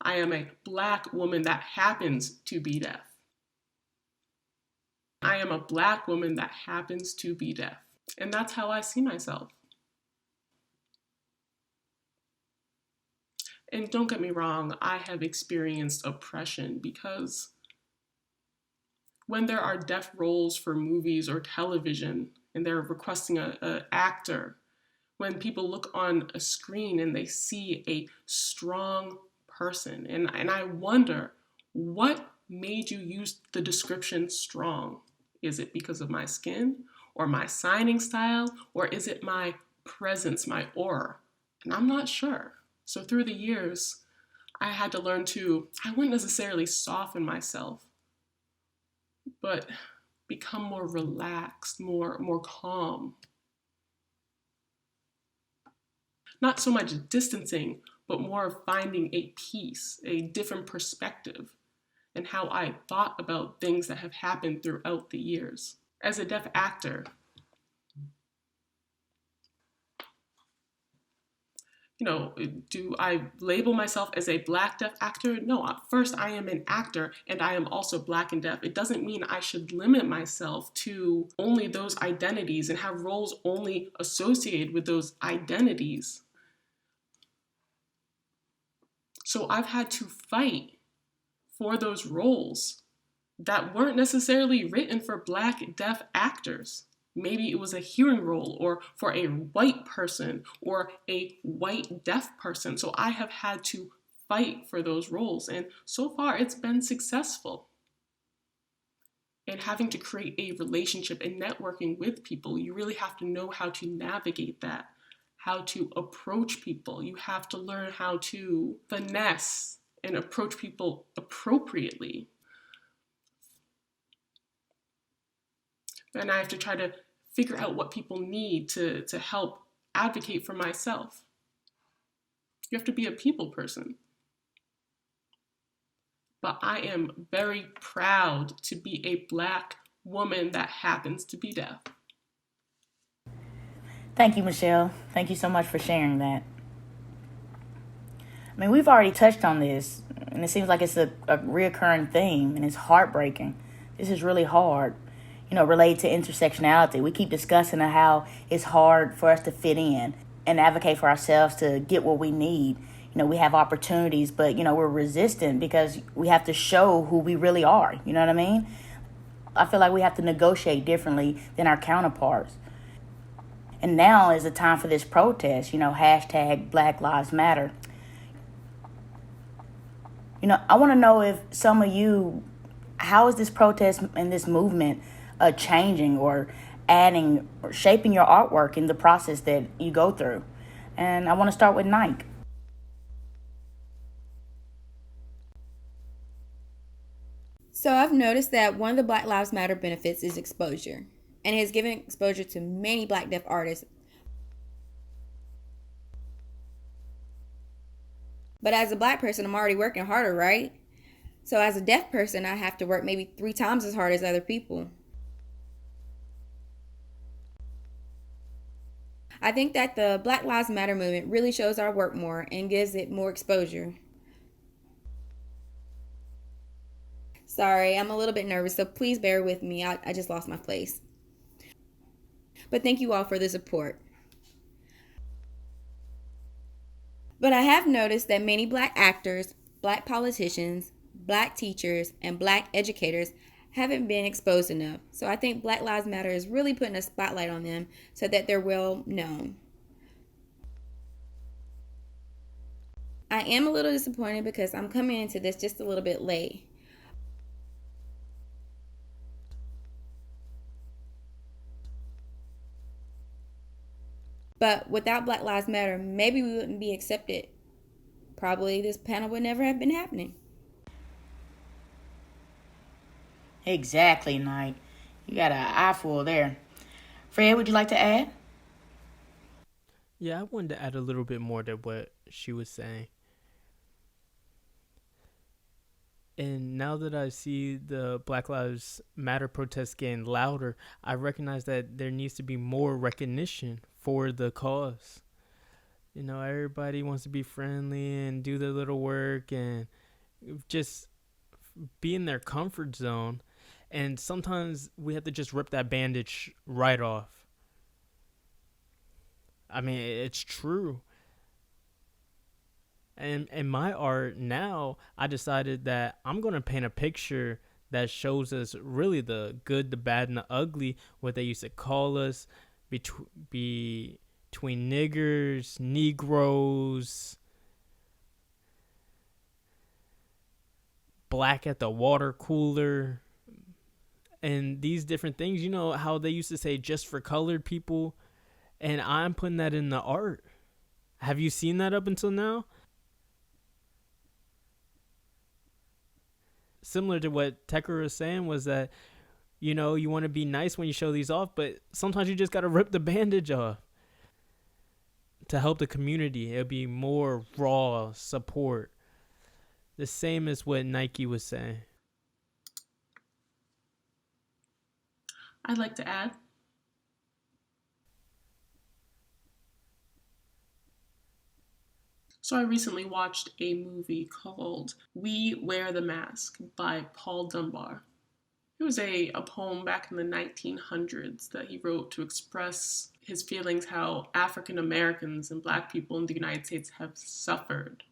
I am a Black woman that happens to be deaf. I am a Black woman that happens to be deaf. And that's how I see myself. And don't get me wrong, I have experienced oppression because when there are deaf roles for movies or television and they're requesting an actor, when people look on a screen and they see a strong person, and I wonder, what made you use the description strong? Is it because of my skin or my signing style, or is it my presence, my aura? And I'm not sure. So through the years, I had to learn to, I wouldn't necessarily soften myself, but become more relaxed, more calm. Not so much distancing, but more of finding a piece, a different perspective, and how I thought about things that have happened throughout the years. As a deaf actor, do I label myself as a Black deaf actor? No, first I am an actor and I am also Black and deaf. It doesn't mean I should limit myself to only those identities and have roles only associated with those identities. So I've had to fight for those roles that weren't necessarily written for Black deaf actors. Maybe it was a hearing role or for a white person or a white deaf person. So I have had to fight for those roles. And so far it's been successful. And having to create a relationship and networking with people, you really have to know how to navigate that, how to approach people. You have to learn how to finesse and approach people appropriately. And I have to try to figure out what people need to help advocate for myself. You have to be a people person. But I am very proud to be a Black woman that happens to be deaf. Thank you, Michelle. Thank you so much for sharing that. I mean, we've already touched on this, and it seems like it's a reoccurring theme, and it's heartbreaking. This is really hard, related to intersectionality. We keep discussing how it's hard for us to fit in and advocate for ourselves to get what we need. We have opportunities, but, we're resistant because we have to show who we really are. You know what I mean? I feel like we have to negotiate differently than our counterparts. And now is the time for this protest, hashtag Black Lives Matter. I want to know if some of you, how is this protest and this movement changing or adding or shaping your artwork in the process that you go through? And I want to start with Nike. So I've noticed that one of the Black Lives Matter benefits is exposure, and it has given exposure to many Black deaf artists. But as a Black person, I'm already working harder, right? So as a deaf person, I have to work maybe 3 times as hard as other people. I think that the Black Lives Matter movement really shows our work more and gives it more exposure. Sorry, I'm a little bit nervous, so please bear with me. I just lost my place. But thank you all for the support. But I have noticed that many Black actors, Black politicians, Black teachers, and Black educators haven't been exposed enough. So I think Black Lives Matter is really putting a spotlight on them so that they're well known. I am a little disappointed because I'm coming into this just a little bit late. But without Black Lives Matter, maybe we wouldn't be accepted. Probably this panel would never have been happening. Exactly, Knight. You got an eyeful there. Fred, would you like to add? Yeah, I wanted to add a little bit more to what she was saying. And now that I see the Black Lives Matter protests getting louder, I recognize that there needs to be more recognition for the cause. Everybody wants to be friendly and do their little work and just be in their comfort zone. And sometimes we have to just rip that bandage right off. I mean, it's true. And in my art now, I decided that I'm going to paint a picture that shows us really the good, the bad, and the ugly, what they used to call us between niggers, Negroes, black at the water cooler, and these different things. You know how they used to say just for colored people? And I'm putting that in the art. Have you seen that up until now? Similar to what Tekra was saying was that, you want to be nice when you show these off, but sometimes you just got to rip the bandage off. to help the community. It'll be more raw support. The same as what Nike was saying. I'd like to add. So I recently watched a movie called We Wear the Mask by Paul Dunbar. It was a poem back in the 1900s that he wrote to express his feelings how African Americans and Black people in the United States have suffered,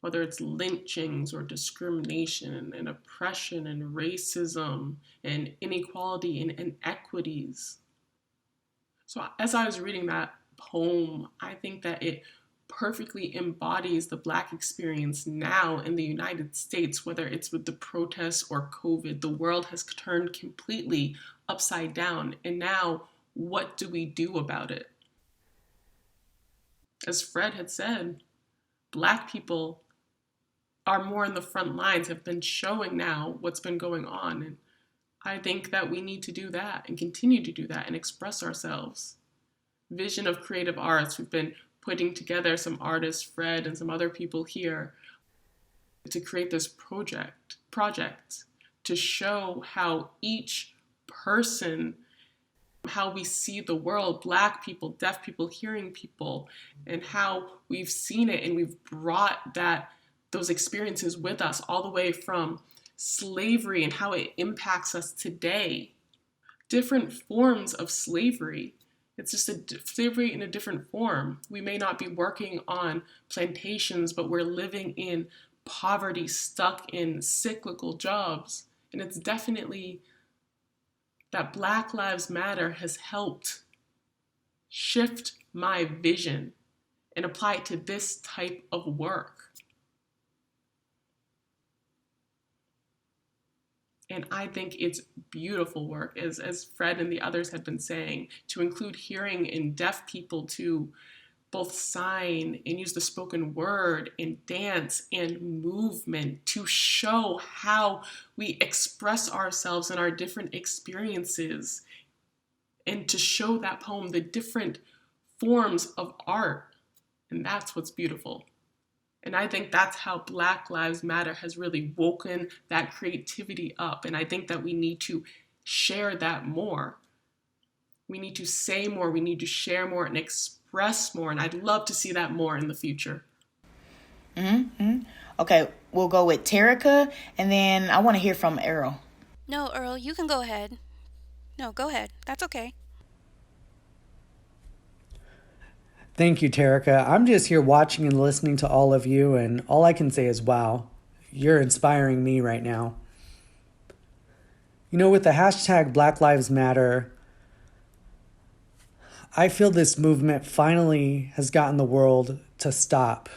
whether it's lynchings or discrimination and oppression and racism and inequality and inequities. So as I was reading that poem, I think that it perfectly embodies the Black experience now in the United States, whether it's with the protests or COVID. The world has turned completely upside down. And now, what do we do about it? As Fred had said, Black people are more in the front lines, have been showing now what's been going on. And I think that we need to do that and continue to do that and express ourselves. Vision of Creative Arts, we've been putting together some artists, Fred and some other people here, to create this project to show how each person, how we see the world, Black people, deaf people, hearing people, and how we've seen it and we've brought those experiences with us all the way from slavery and how it impacts us today. Different forms of slavery. It's just slavery in a different form. We may not be working on plantations, but we're living in poverty, stuck in cyclical jobs. And it's definitely that Black Lives Matter has helped shift my vision and apply it to this type of work. And I think it's beautiful work, as Fred and the others have been saying, to include hearing and deaf people to both sign and use the spoken word and dance and movement to show how we express ourselves in our different experiences, and to show that poem the different forms of art. And that's what's beautiful. And I think that's how Black Lives Matter has really woken that creativity up. And I think that we need to share that more. We need to say more, we need to share more and express more. And I'd love to see that more in the future. Mm-hmm. Okay, we'll go with Teraca, and then I want to hear from Earl. No, Earl, you can go ahead. No, go ahead. That's okay. Thank you, Teraca. I'm just here watching and listening to all of you, and all I can say is, wow, you're inspiring me right now. You know, with the hashtag Black Lives Matter, I feel this movement finally has gotten the world to stop,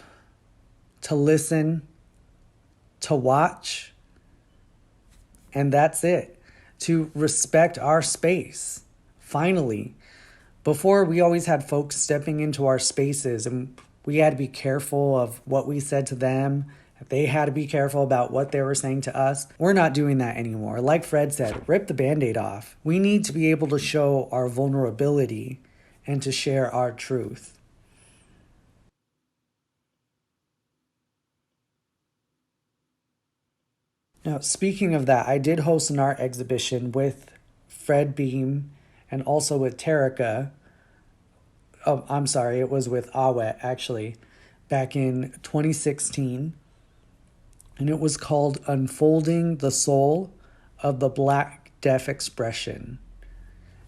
to listen, to watch, and that's it. To respect our space, finally. Before, we always had folks stepping into our spaces, and we had to be careful of what we said to them. They had to be careful about what they were saying to us. We're not doing that anymore. Like Fred said, rip the Band-Aid off. We need to be able to show our vulnerability and to share our truth. Now, speaking of that, I did host an art exhibition with Fred Beam and also with Teraca. Oh, I'm sorry, it was with Awet, actually, back in 2016. And it was called Unfolding the Soul of the Black Deaf Expression.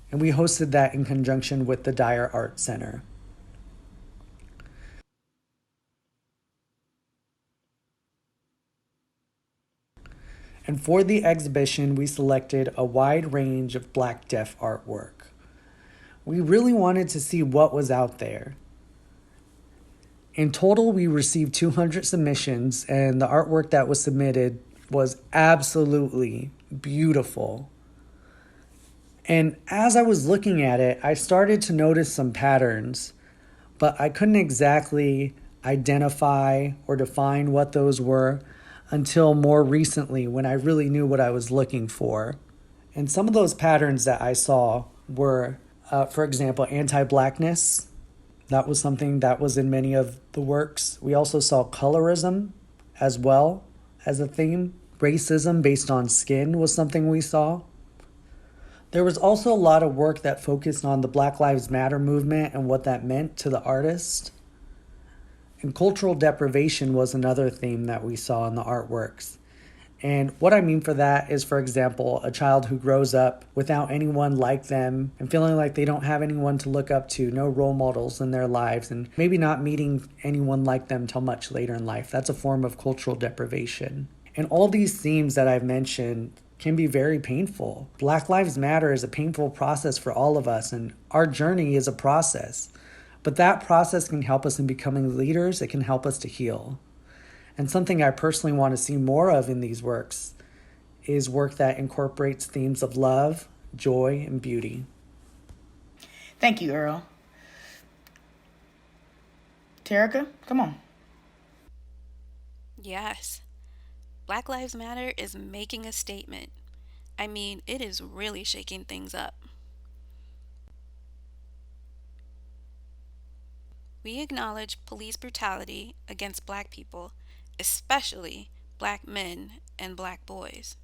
And we hosted that in conjunction with the Dyer Art Center. And for the exhibition, we selected a wide range of Black deaf artwork. We really wanted to see what was out there. In total, we received 200 submissions, and the artwork that was submitted was absolutely beautiful. And as I was looking at it, I started to notice some patterns, but I couldn't exactly identify or define what those were until more recently, when I really knew what I was looking for. And some of those patterns that I saw were, for example, anti-Blackness, That was something that was in many of the works. We also saw colorism as well as a theme. Racism based on skin was something we saw. There was also a lot of work that focused on the Black Lives Matter movement and what that meant to the artist. And cultural deprivation was another theme that we saw in the artworks. And what I mean for that is, for example, a child who grows up without anyone like them and feeling like they don't have anyone to look up to, no role models in their lives, and maybe not meeting anyone like them till much later in life. That's a form of cultural deprivation. And all these themes that I've mentioned can be very painful. Black Lives Matter is a painful process for all of us, and our journey is a process. But that process can help us in becoming leaders. It can help us to heal. And something I personally want to see more of in these works is work that incorporates themes of love, joy, and beauty. Thank you, Earl. Teraca, come on. Yes. Black Lives Matter is making a statement. I mean, it is really shaking things up. We acknowledge police brutality against Black people, especially Black men and Black boys.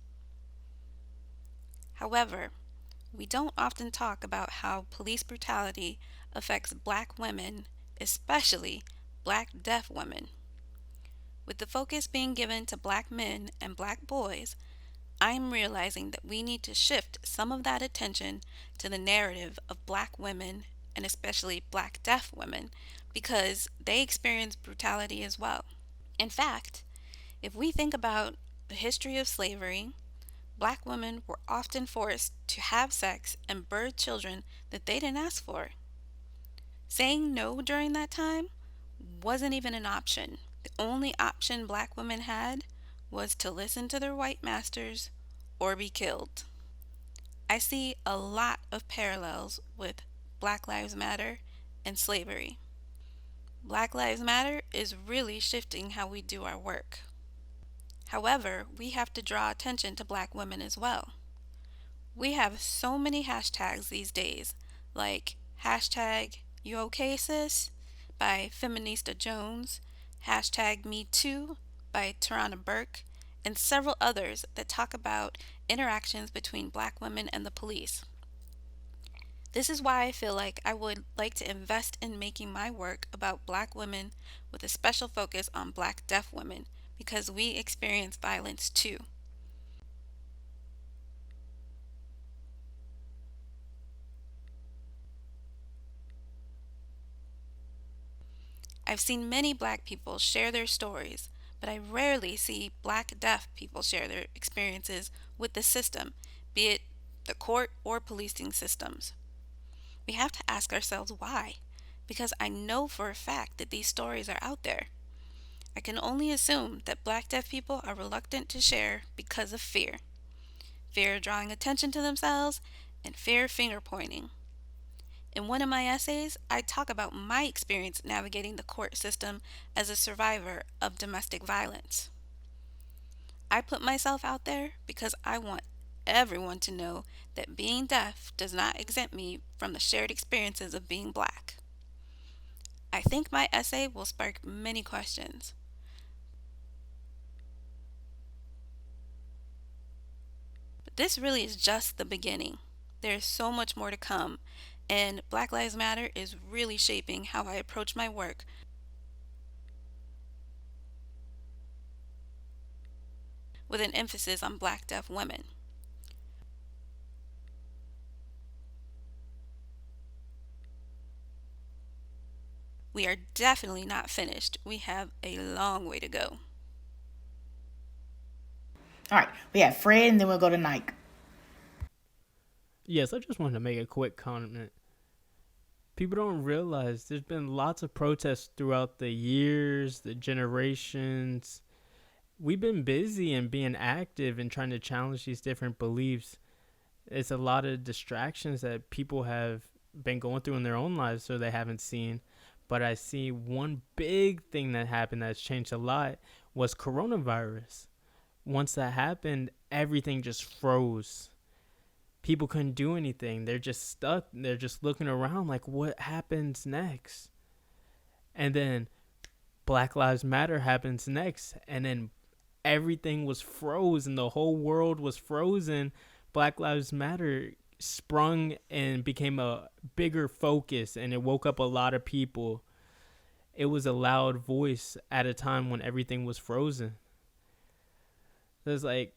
However, we don't often talk about how police brutality affects Black women, especially Black deaf women. With the focus being given to Black men and Black boys, I'm realizing that we need to shift some of that attention to the narrative of Black women and especially Black deaf women because they experience brutality as well. In fact, if we think about the history of slavery, Black women were often forced to have sex and birth children that they didn't ask for. Saying no during that time wasn't even an option. The only option Black women had was to listen to their white masters or be killed. I see a lot of parallels with Black Lives Matter and slavery. Black Lives Matter is really shifting how we do our work. However, we have to draw attention to Black women as well. We have so many hashtags these days, like hashtag You Okay Sis by Feminista Jones, hashtag Me Too by Tarana Burke, and several others that talk about interactions between Black women and the police. This is why I feel like I would like to invest in making my work about Black women with a special focus on Black deaf women because we experience violence too. I've seen many Black people share their stories, but I rarely see Black deaf people share their experiences with the system, be it the court or policing systems. We have to ask ourselves why, because I know for a fact that these stories are out there. I can only assume that Black deaf people are reluctant to share because of fear. Fear of drawing attention to themselves and fear of finger pointing. In one of my essays, I talk about my experience navigating the court system as a survivor of domestic violence. I put myself out there because I want everyone to know that being deaf does not exempt me from the shared experiences of being Black. I think my essay will spark many questions. But this really is just the beginning. There is so much more to come, and Black Lives Matter is really shaping how I approach my work. With an emphasis on Black deaf women. We are definitely not finished. We have a long way to go. All right, we have Fred, and then we'll go to Nike. Yes, I just wanted to make a quick comment. People don't realize there's been lots of protests throughout the years, the generations. We've been busy and being active and trying to challenge these different beliefs. It's a lot of distractions that people have been going through in their own lives so they haven't seen. But I see one big thing that happened that's changed a lot was coronavirus. Once that happened, everything just froze. People couldn't do anything. They're just stuck. They're just looking around like, what happens next? And then Black Lives Matter happens next, and then everything was frozen. The whole world was frozen. Black Lives Matter sprung and became a bigger focus, and it woke up a lot of people. It was a loud voice at a time when everything was frozen. It's like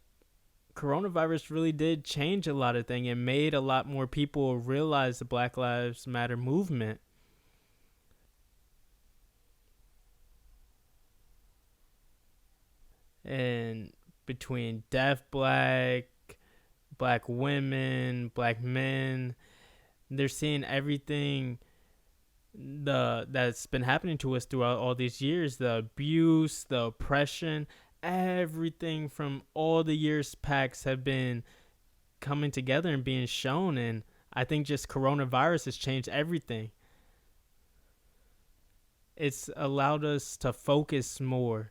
coronavirus really did change a lot of things and made a lot more people realize the Black Lives Matter movement. And between deaf black women, black men, they're seeing everything that's been happening to us throughout all these years, the abuse, the oppression, everything from all the years past have been coming together and being shown. And I think just coronavirus has changed everything. It's allowed us to focus more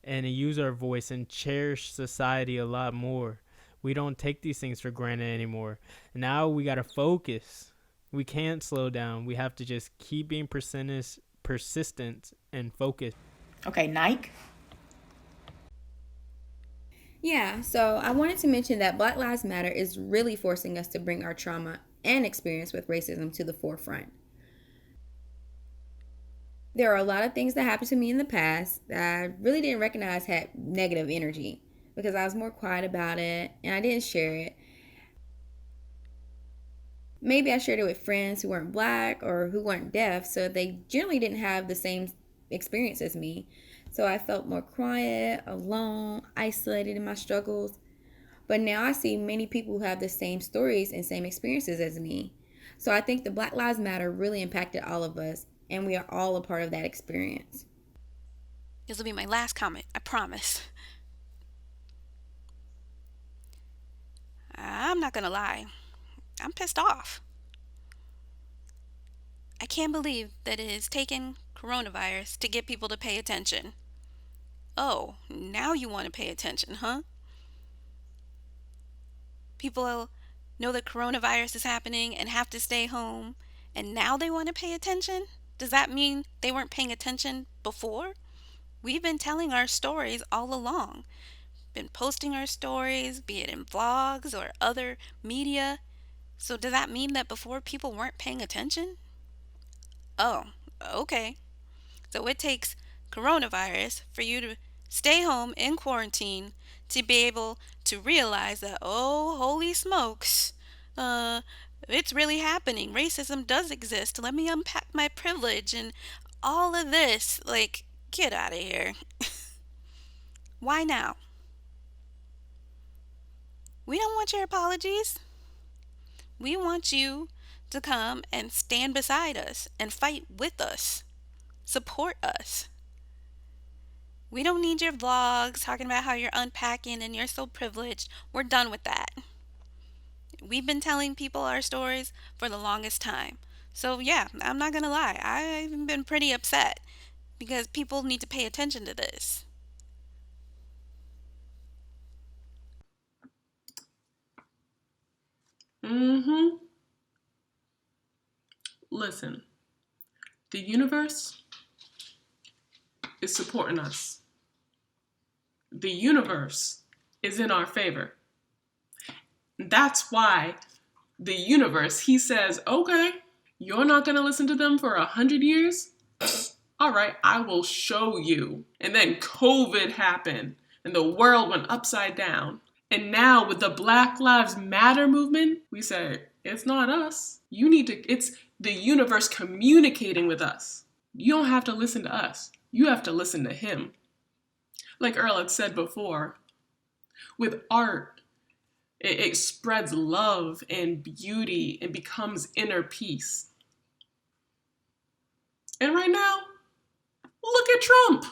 and to use our voice and cherish society a lot more. We don't take these things for granted anymore. Now we got to focus. We can't slow down. We have to just keep being persistent and focused. Okay, Nike. Yeah, so I wanted to mention that Black Lives Matter is really forcing us to bring our trauma and experience with racism to the forefront. There are a lot of things that happened to me in the past that I really didn't recognize had negative energy because I was more quiet about it and I didn't share it. Maybe I shared it with friends who weren't black or who weren't deaf, so they generally didn't have the same experience as me. So I felt more quiet, alone, isolated in my struggles. But now I see many people who have the same stories and same experiences as me. So I think the Black Lives Matter really impacted all of us, and we are all a part of that experience. This will be my last comment, I promise. I'm not gonna lie, I'm pissed off. I can't believe that it has taken coronavirus to get people to pay attention. Oh, now you want to pay attention, huh? People know that coronavirus is happening and have to stay home, and now they want to pay attention? Does that mean they weren't paying attention before? We've been telling our stories all along. Been posting our stories, be it in vlogs or other media. So does that mean that before people weren't paying attention? Oh, okay. So it takes coronavirus for you to stay home in quarantine to be able to realize that, oh, holy smokes, it's really happening. Racism does exist. Let me unpack my privilege and all of this. Like, get out of here. Why now? We don't want your apologies. We want you to come and stand beside us and fight with us. Support us. We don't need your vlogs talking about how you're unpacking and you're so privileged. We're done with that. We've been telling people our stories for the longest time. So yeah, I'm not gonna lie, I've been pretty upset because people need to pay attention to this. Listen, the universe is supporting us. The universe is in our favor. That's why the universe, he says, okay, you're not going to listen to them for 100 years? All right, I will show you. And then COVID happened and the world went upside down. And now with the Black Lives Matter movement, we say, it's not us. It's the universe communicating with us. You don't have to listen to us. You have to listen to him. Like Earl had said before, with art, it spreads love and beauty and becomes inner peace. And right now, look at Trump.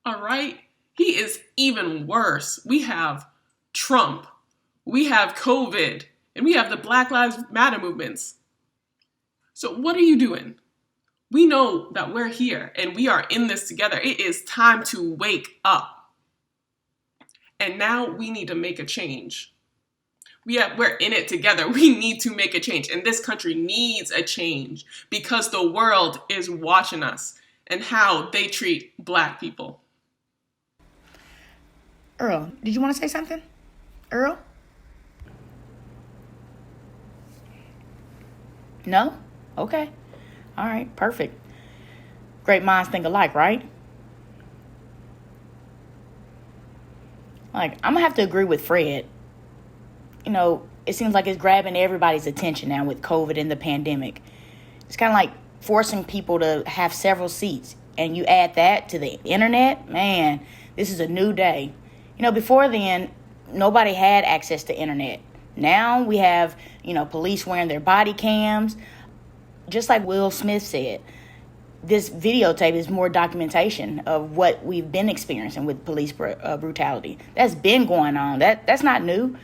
All right? He is even worse. We have Trump, we have COVID, and we have the Black Lives Matter movements. So what are you doing? We know that we're here and we are in this together. It is time to wake up. And now we need to make a change. We're in it together. We need to make a change. And this country needs a change because the world is watching us and how they treat Black people. Earl, did you want to say something? Earl? No? Okay. All right, perfect. Great minds think alike, right? Like, I'm going to have to agree with Fred. You know, it seems like it's grabbing everybody's attention now with COVID and the pandemic. It's kind of like forcing people to have several seats. And you add that to the internet, man, this is a new day. You know, before then, nobody had access to internet. Now we have, police wearing their body cams. Just like Will Smith said, this videotape is more documentation of what we've been experiencing with police brutality. That's been going on. That's not new.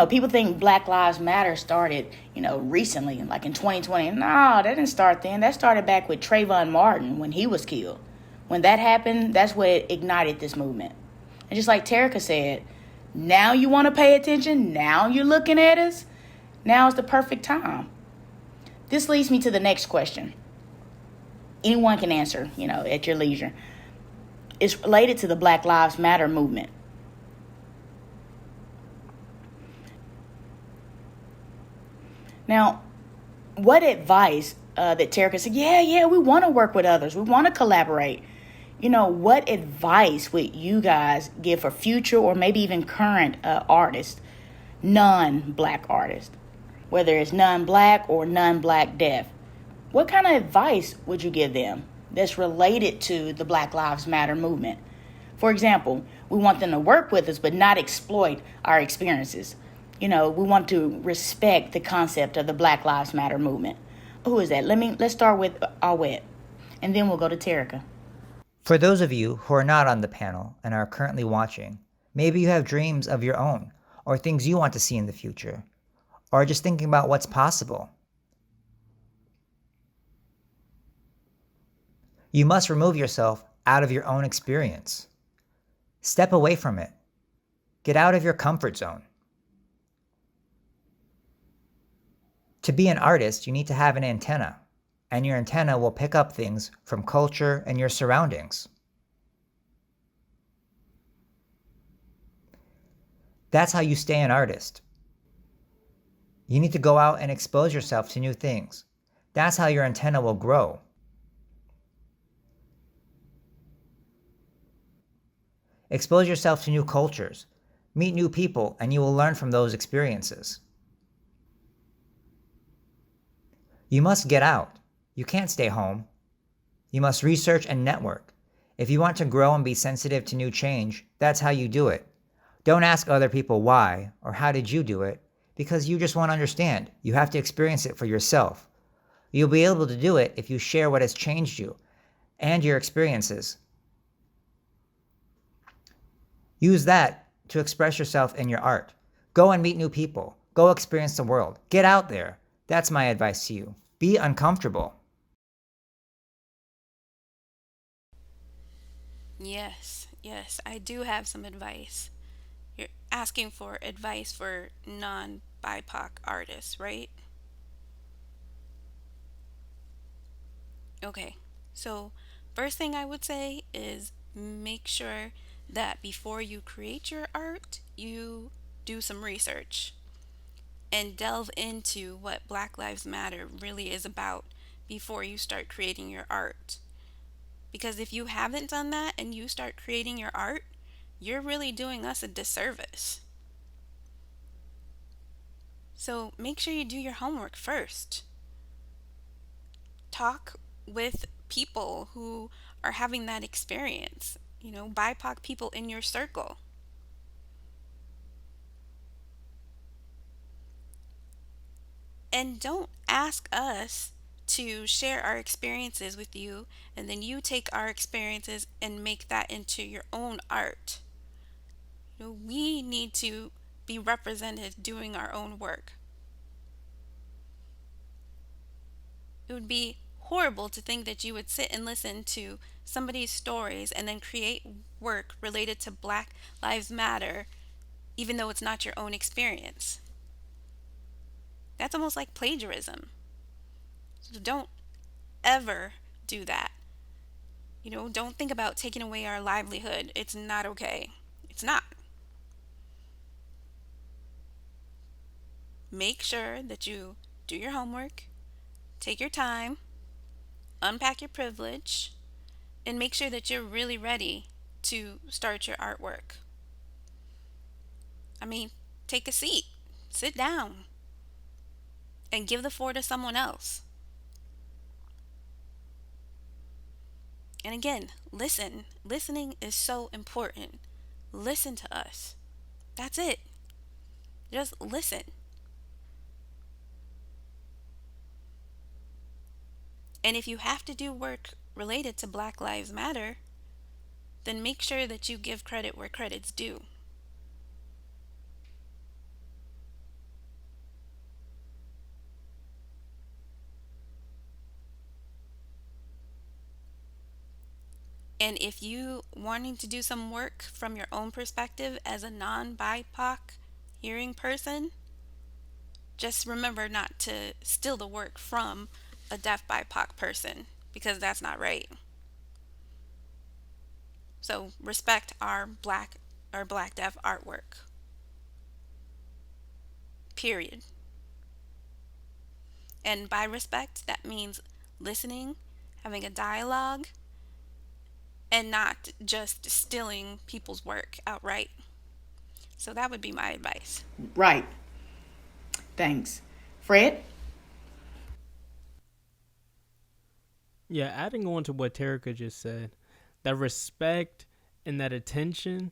People think Black Lives Matter started, recently, like in 2020. No, that didn't start then. That started back with Trayvon Martin when he was killed. When that happened, that's what ignited this movement. And just like Teraca said, now you want to pay attention? Now you're looking at us? Now is the perfect time. This leads me to the next question. Anyone can answer, at your leisure. It's related to the Black Lives Matter movement. Now, what advice that Teraca said, yeah, we want to work with others. We want to collaborate. What advice would you guys give for future or maybe even current artists, non-Black artists, whether it's non-Black or non-Black deaf? What kind of advice would you give them that's related to the Black Lives Matter movement? For example, we want them to work with us but not exploit our experiences. We want to respect the concept of the Black Lives Matter movement. Who is that? Let's start with Awet, and then we'll go to Teraca. For those of you who are not on the panel and are currently watching, maybe you have dreams of your own, or things you want to see in the future, or just thinking about what's possible. You must remove yourself out of your own experience. Step away from it. Get out of your comfort zone. To be an artist, you need to have an antenna, and your antenna will pick up things from culture and your surroundings. That's how you stay an artist. You need to go out and expose yourself to new things. That's how your antenna will grow. Expose yourself to new cultures. Meet new people, and you will learn from those experiences. You must get out. You can't stay home. You must research and network. If you want to grow and be sensitive to new change, that's how you do it. Don't ask other people why or how did you do it, because you just won't understand. You have to experience it for yourself. You'll be able to do it if you share what has changed you and your experiences. Use that to express yourself in your art. Go and meet new people. Go experience the world. Get out there. That's my advice to you. Be uncomfortable. Yes, I do have some advice. You're asking for advice for non-BIPOC artists, right? Okay, so first thing I would say is make sure that before you create your art, you do some research and delve into what Black Lives Matter really is about before you start creating your art. Because if you haven't done that and you start creating your art, you're really doing us a disservice. So make sure you do your homework first. Talk with people who are having that experience, BIPOC people in your circle. And don't ask us to share our experiences with you and then you take our experiences and make that into your own art. We need to be represented doing our own work. It would be horrible to think that you would sit and listen to somebody's stories and then create work related to Black Lives Matter, even though it's not your own experience. That's almost like plagiarism. So don't ever do that. Don't think about taking away our livelihood. It's not okay. It's not. Make sure that you do your homework, take your time, unpack your privilege, and make sure that you're really ready to start your artwork. I mean, take a seat, sit down, and give the floor to someone else. And again, listen. Listening is so important. Listen to us. That's it. Just listen. And if you have to do work related to Black Lives Matter, then make sure that you give credit where credit's due. And if you wanting to do some work from your own perspective as a non-BIPOC hearing person, just remember not to steal the work from a deaf BIPOC person, because that's not right. So respect our black deaf artwork. Period. And by respect, that means listening, having a dialogue, and not just stealing people's work outright. So that would be my advice. Right. Thanks. Fred? Yeah, adding on to what Teraca just said, that respect and that attention,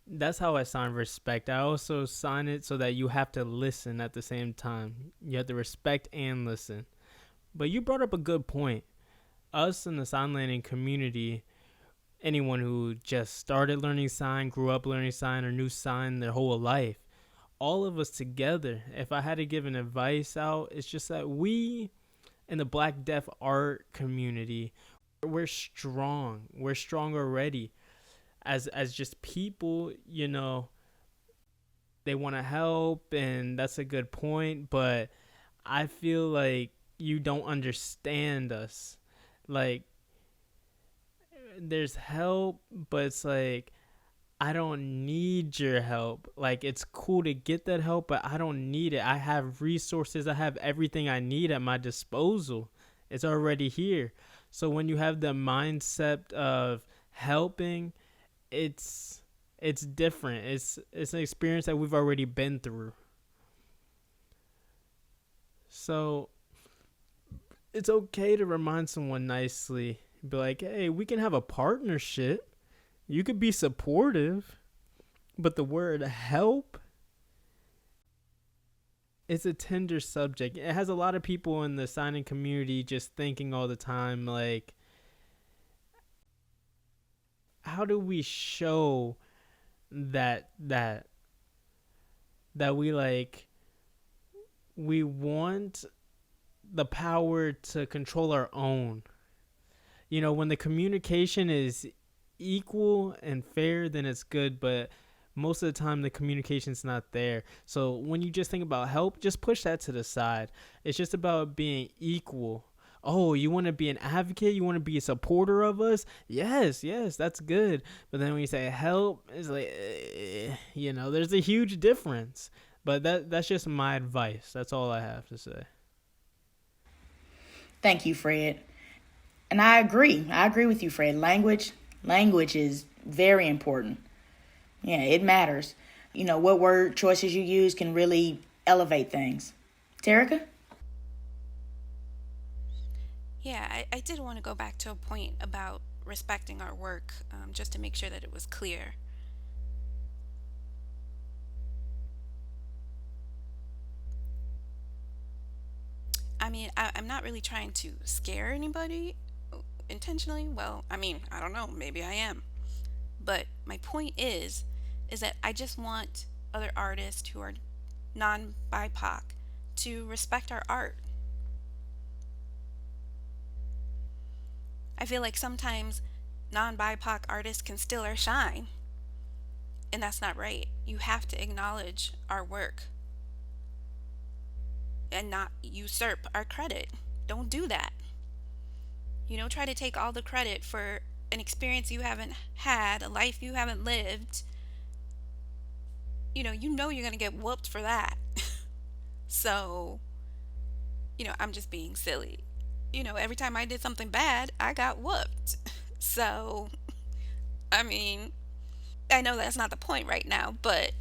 that's how I sign respect. I also sign it so that you have to listen at the same time. You have to respect and listen. But you brought up a good point. Us in the sign language community, anyone who just started learning sign, grew up learning sign, or knew sign their whole life, all of us together, if I had to give an advice out, it's just that we in the Black deaf art community, we're strong. We're strong already. As just people, they want to help, and that's a good point, but I feel like you don't understand us. Like, there's help, but it's like, I don't need your help. Like, it's cool to get that help, but I don't need it. I have resources. I have everything I need at my disposal. It's already here. So when you have the mindset of helping, it's different. It's an experience that we've already been through. So it's okay to remind someone nicely. Be like, hey, we can have a partnership. You could be supportive, but the word help is a tender subject. It has a lot of people in the signing community just thinking all the time, like, how do we show that we want the power to control our own? When the communication is equal and fair, then it's good, but most of the time the communication's not there. So when you just think about help, just push that to the side. It's just about being equal. Oh, you want to be an advocate? You want to be a supporter of us? Yes, that's good. But then when you say help, it's like, there's a huge difference. But that's just my advice. That's all I have to say. Thank you, Fred. And I agree. I agree with you, Fred. Language is very important. Yeah, it matters. What word choices you use can really elevate things. Teraca? Yeah, I did want to go back to a point about respecting our work, just to make sure that it was clear. I mean, I'm not really trying to scare anybody intentionally. Well, I don't know. Maybe I am. But my point is that I just want other artists who are non-BIPOC to respect our art. I feel like sometimes non-BIPOC artists can still shine. And that's not right. You have to acknowledge our work and not usurp our credit. Don't do that. Try to take all the credit for an experience you haven't had, a life you haven't lived. You're going to get whooped for that. So, I'm just being silly. Every time I did something bad, I got whooped. So, I mean, I know that's not the point right now, but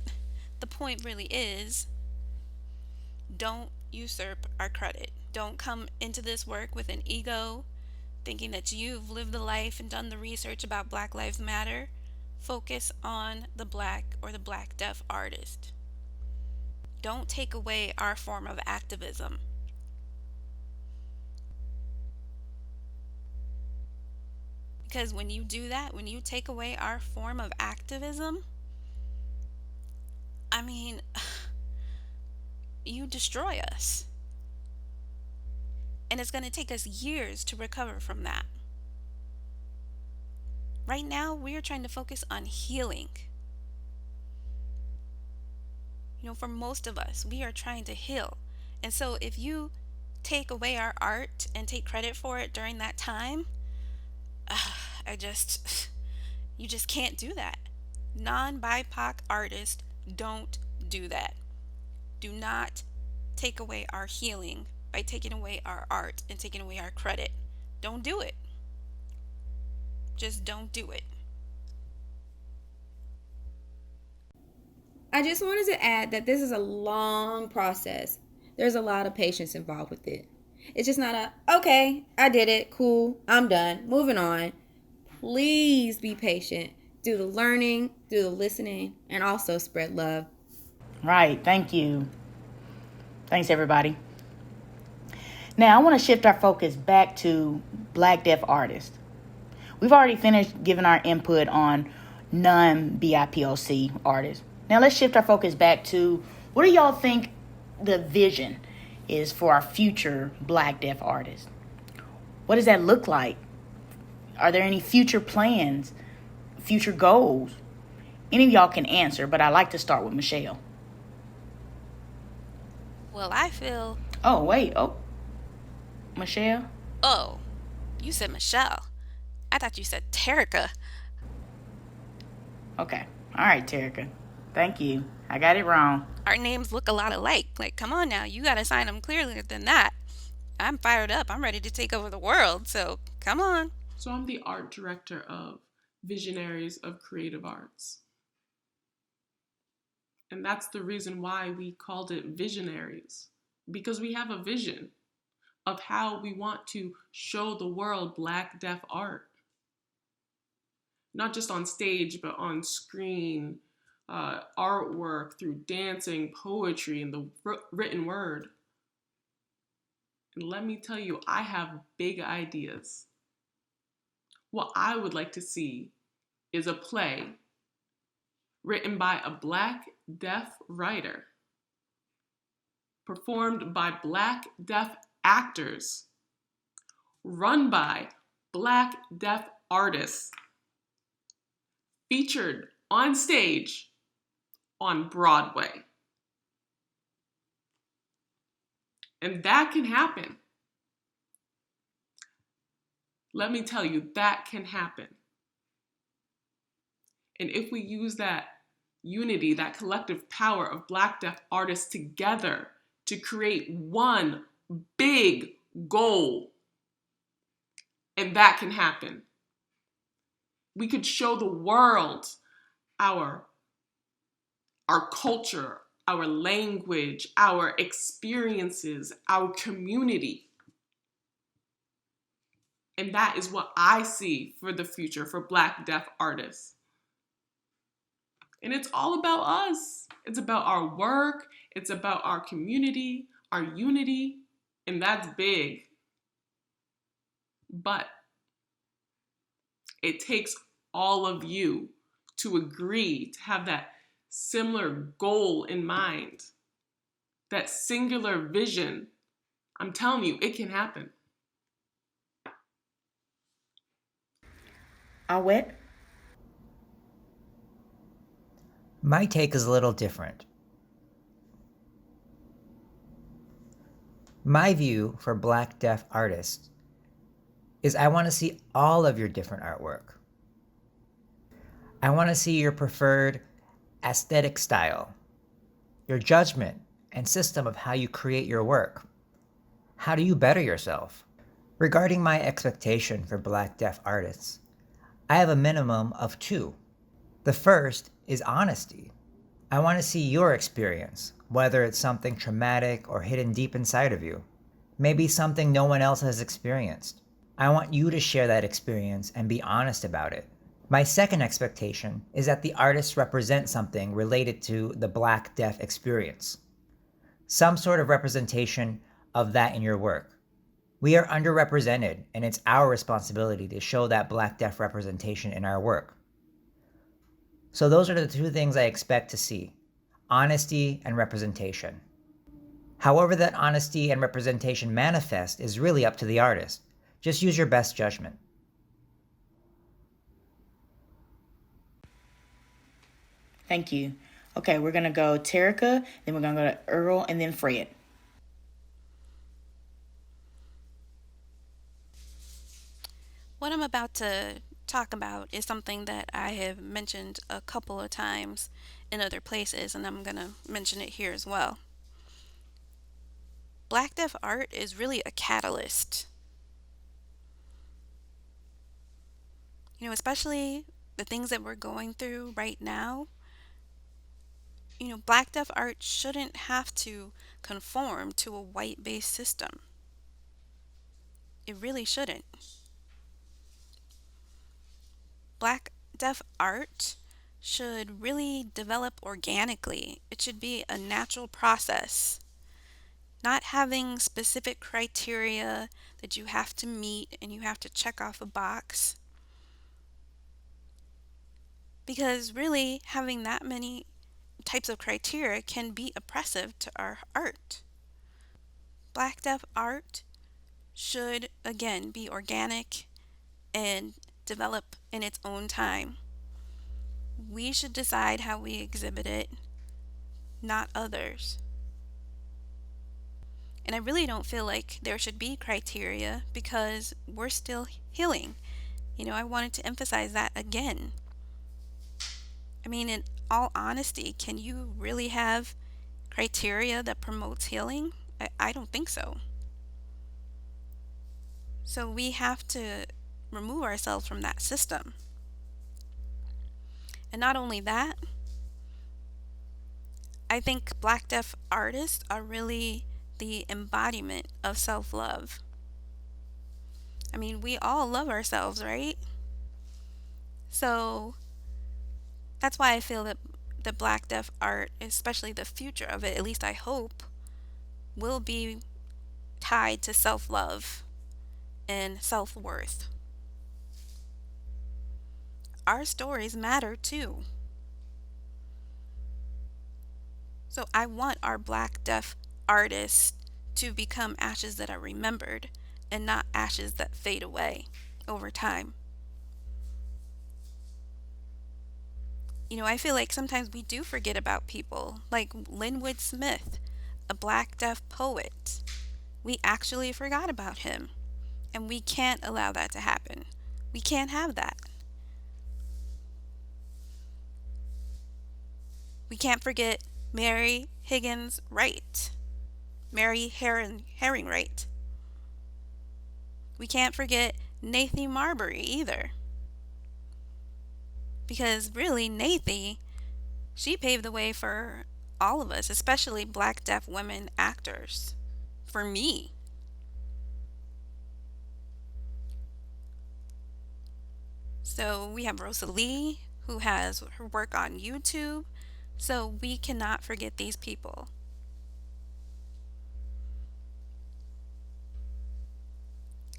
the point really is don't usurp our credit. Don't come into this work with an ego, thinking that you've lived the life and done the research about Black Lives Matter. Focus on the Black or the Black deaf artist. Don't take away our form of activism. Because when you do that, when you take away our form of activism, I mean, you destroy us. And it's going to take us years to recover from that. Right now, we are trying to focus on healing. For most of us, we are trying to heal. And so if you take away our art and take credit for it during that time, you just can't do that. Non-BIPOC artists don't do that. Do not take away our healing by taking away our art and taking away our credit. Don't do it. Just don't do it. I just wanted to add that this is a long process. There's a lot of patience involved with it. It's just not okay, I did it, cool, I'm done, moving on. Please be patient. Do the learning, do the listening, and also spread love. Right. Thank you. Thanks, everybody. Now, I want to shift our focus back to Black deaf artists. We've already finished giving our input on non-BIPOC artists. Now, let's shift our focus back to what do y'all think the vision is for our future Black deaf artists? What does that look like? Are there any future plans, future goals? Any of y'all can answer, but I'd like to start with Michelle. Well, I feel... Oh, wait. Oh, Michelle? Oh, you said Michelle. I thought you said Teraca. Okay. All right, Tarika. Thank you. I got it wrong. Our names look a lot alike. Like, come on now. You got to sign them clearly than that. I'm fired up. I'm ready to take over the world. So, come on. So I'm the art director of Visionaries of Creative Arts. And that's the reason why we called it Visionaries. Because we have a vision of how we want to show the world Black deaf art. Not just on stage, but on screen, artwork, through dancing, poetry, and the written word. And let me tell you, I have big ideas. What I would like to see is a play written by a Black deaf writer, performed by Black deaf actors, run by Black deaf artists, featured on stage on Broadway. And that can happen. Let me tell you, that can happen. And if we use that unity, that collective power of Black deaf artists together to create one big goal, and that can happen. We could show the world our culture, our language, our experiences, our community. And that is what I see for the future for Black deaf artists. And it's all about us. It's about our work. It's about our community, our unity, and that's big. But it takes all of you to agree to have that similar goal in mind, that singular vision. I'm telling you, it can happen. Awet? My take is a little different. My view for Black deaf artists is I want to see all of your different artwork. I want to see your preferred aesthetic style, your judgment and system of how you create your work. How do you better yourself? Regarding my expectation for Black deaf artists, I have a minimum of two. The first is honesty. I want to see your experience, whether it's something traumatic or hidden deep inside of you. Maybe something no one else has experienced. I want you to share that experience and be honest about it. My second expectation is that the artists represent something related to the Black deaf experience. Some sort of representation of that in your work. We are underrepresented, and it's our responsibility to show that Black deaf representation in our work. So those are the two things I expect to see: honesty and representation. However that honesty and representation manifest is really up to the artist. Just use your best judgment. Thank you. Okay, we're going to go Teraca, then we're going to go to Earl, and then Fred. What I'm about to talk about is something that I have mentioned a couple of times in other places, and I'm going to mention it here as well. Black deaf art is really a catalyst. Especially the things that we're going through right now. Black deaf art shouldn't have to conform to a white-based system. It really shouldn't. Black deaf art should really develop organically. It should be a natural process. Not having specific criteria that you have to meet and you have to check off a box. Because really, having that many types of criteria can be oppressive to our art. Black deaf art should, again, be organic and develop in its own time. We should decide how we exhibit it, not others. And I really don't feel like there should be criteria because we're still healing. I wanted to emphasize that again. In all honesty, can you really have criteria that promotes healing? I don't think so. So we have to remove ourselves from that system. And not only that, I think Black deaf artists are really the embodiment of self-love. We all love ourselves, right? So that's why I feel that the Black deaf art, especially the future of it, at least I hope, will be tied to self-love and self-worth. Our stories matter too. So I want our Black deaf artists to become ashes that are remembered and not ashes that fade away over time. I feel like sometimes we do forget about people like Linwood Smith, a Black deaf poet. We actually forgot about him, and we can't allow that to happen. We can't have that. We can't forget Mary Higgins Wright, Mary Herring Wright. We can't forget Nathy Marbury either. Because really, Nathy, she paved the way for all of us, especially Black deaf women actors. For me. So we have Rosalie, who has her work on YouTube. So we cannot forget these people.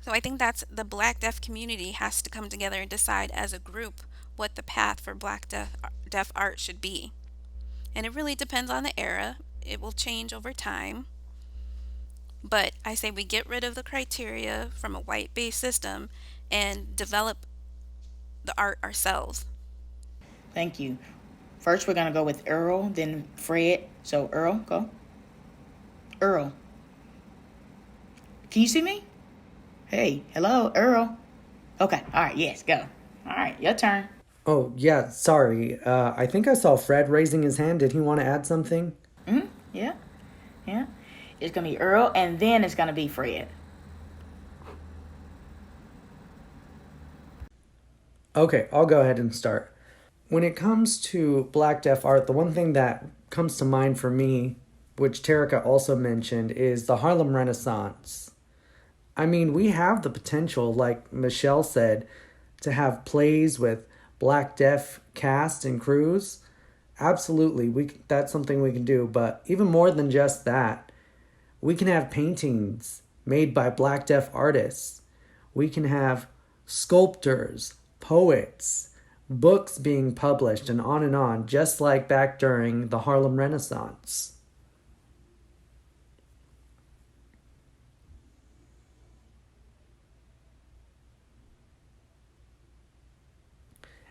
So I think that's the Black deaf community has to come together and decide as a group what the path for Black deaf art should be. And it really depends on the era. It will change over time. But I say we get rid of the criteria from a white-based system and develop the art ourselves. Thank you. First, we're going to go with Earl, then Fred. So, Earl, go. Earl. Can you see me? Hey, hello, Earl. Okay, all right, yes, go. All right, your turn. Oh, yeah, sorry. I think I saw Fred raising his hand. Did he want to add something? Yeah, yeah. It's going to be Earl, and then it's going to be Fred. Okay, I'll go ahead and start. When it comes to Black Deaf art, the one thing that comes to mind for me, which Teraca also mentioned, is the Harlem Renaissance. I mean, we have the potential, like Michelle said, to have plays with Black Deaf cast and crews. Absolutely, that's something we can do. But even more than just that, we can have paintings made by Black Deaf artists. We can have sculptors, poets, books being published, and on, just like back during the Harlem Renaissance.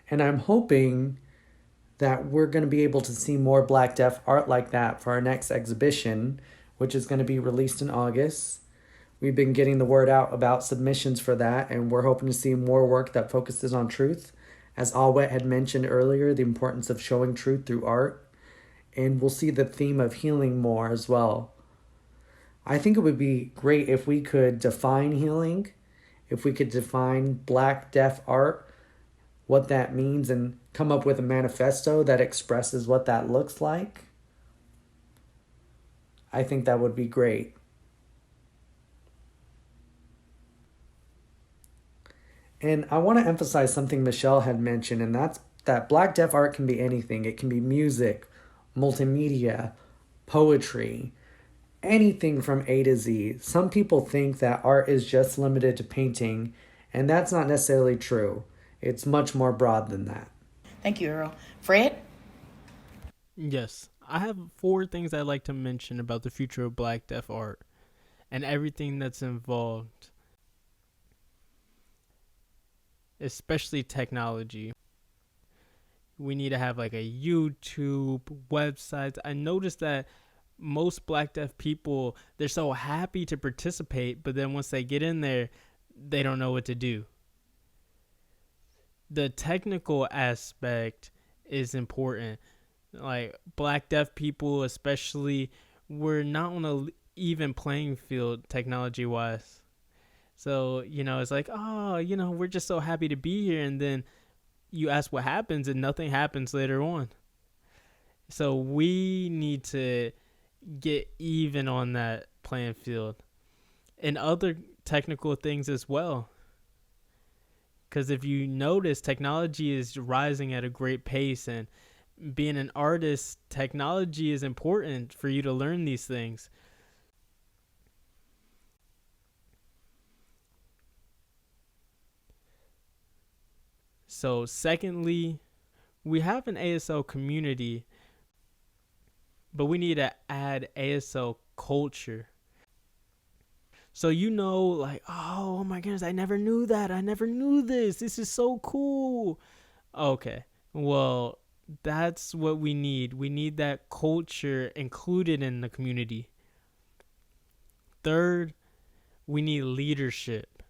And I'm hoping that we're going to be able to see more Black Deaf art like that for our next exhibition, which is going to be released in August. We've been getting the word out about submissions for that, and we're hoping to see more work that focuses on truth. As Awet had mentioned earlier, the importance of showing truth through art. And we'll see the theme of healing more as well. I think it would be great if we could define healing, if we could define Black Deaf art, what that means, and come up with a manifesto that expresses what that looks like. I think that would be great. And I want to emphasize something Michelle had mentioned, and that's that Black Deaf art can be anything. It can be music, multimedia, poetry, anything from A to Z. Some people think that art is just limited to painting, and that's not necessarily true. It's much more broad than that. Thank you, Earl. Fred? Yes, I have 4 things I'd like to mention about the future of Black Deaf art and everything that's involved, especially technology. We need to have like a YouTube, websites. I noticed that most Black Deaf people, they're so happy to participate, but then once they get in there, they don't know what to do. The technical aspect is important. Like Black Deaf people especially, we're not on a even playing field technology wise. So, it's like, oh, we're just so happy to be here. And then you ask what happens and nothing happens later on. So we need to get even on that playing field. And other technical things as well. Because if you notice, technology is rising at a great pace, and being an artist, technology is important for you to learn these things. So secondly, we have an ASL community, but we need to add ASL culture. So like, oh my goodness, I never knew that. I never knew this. This is so cool. Okay, well, that's what we need. We need that culture included in the community. Third, we need leadership.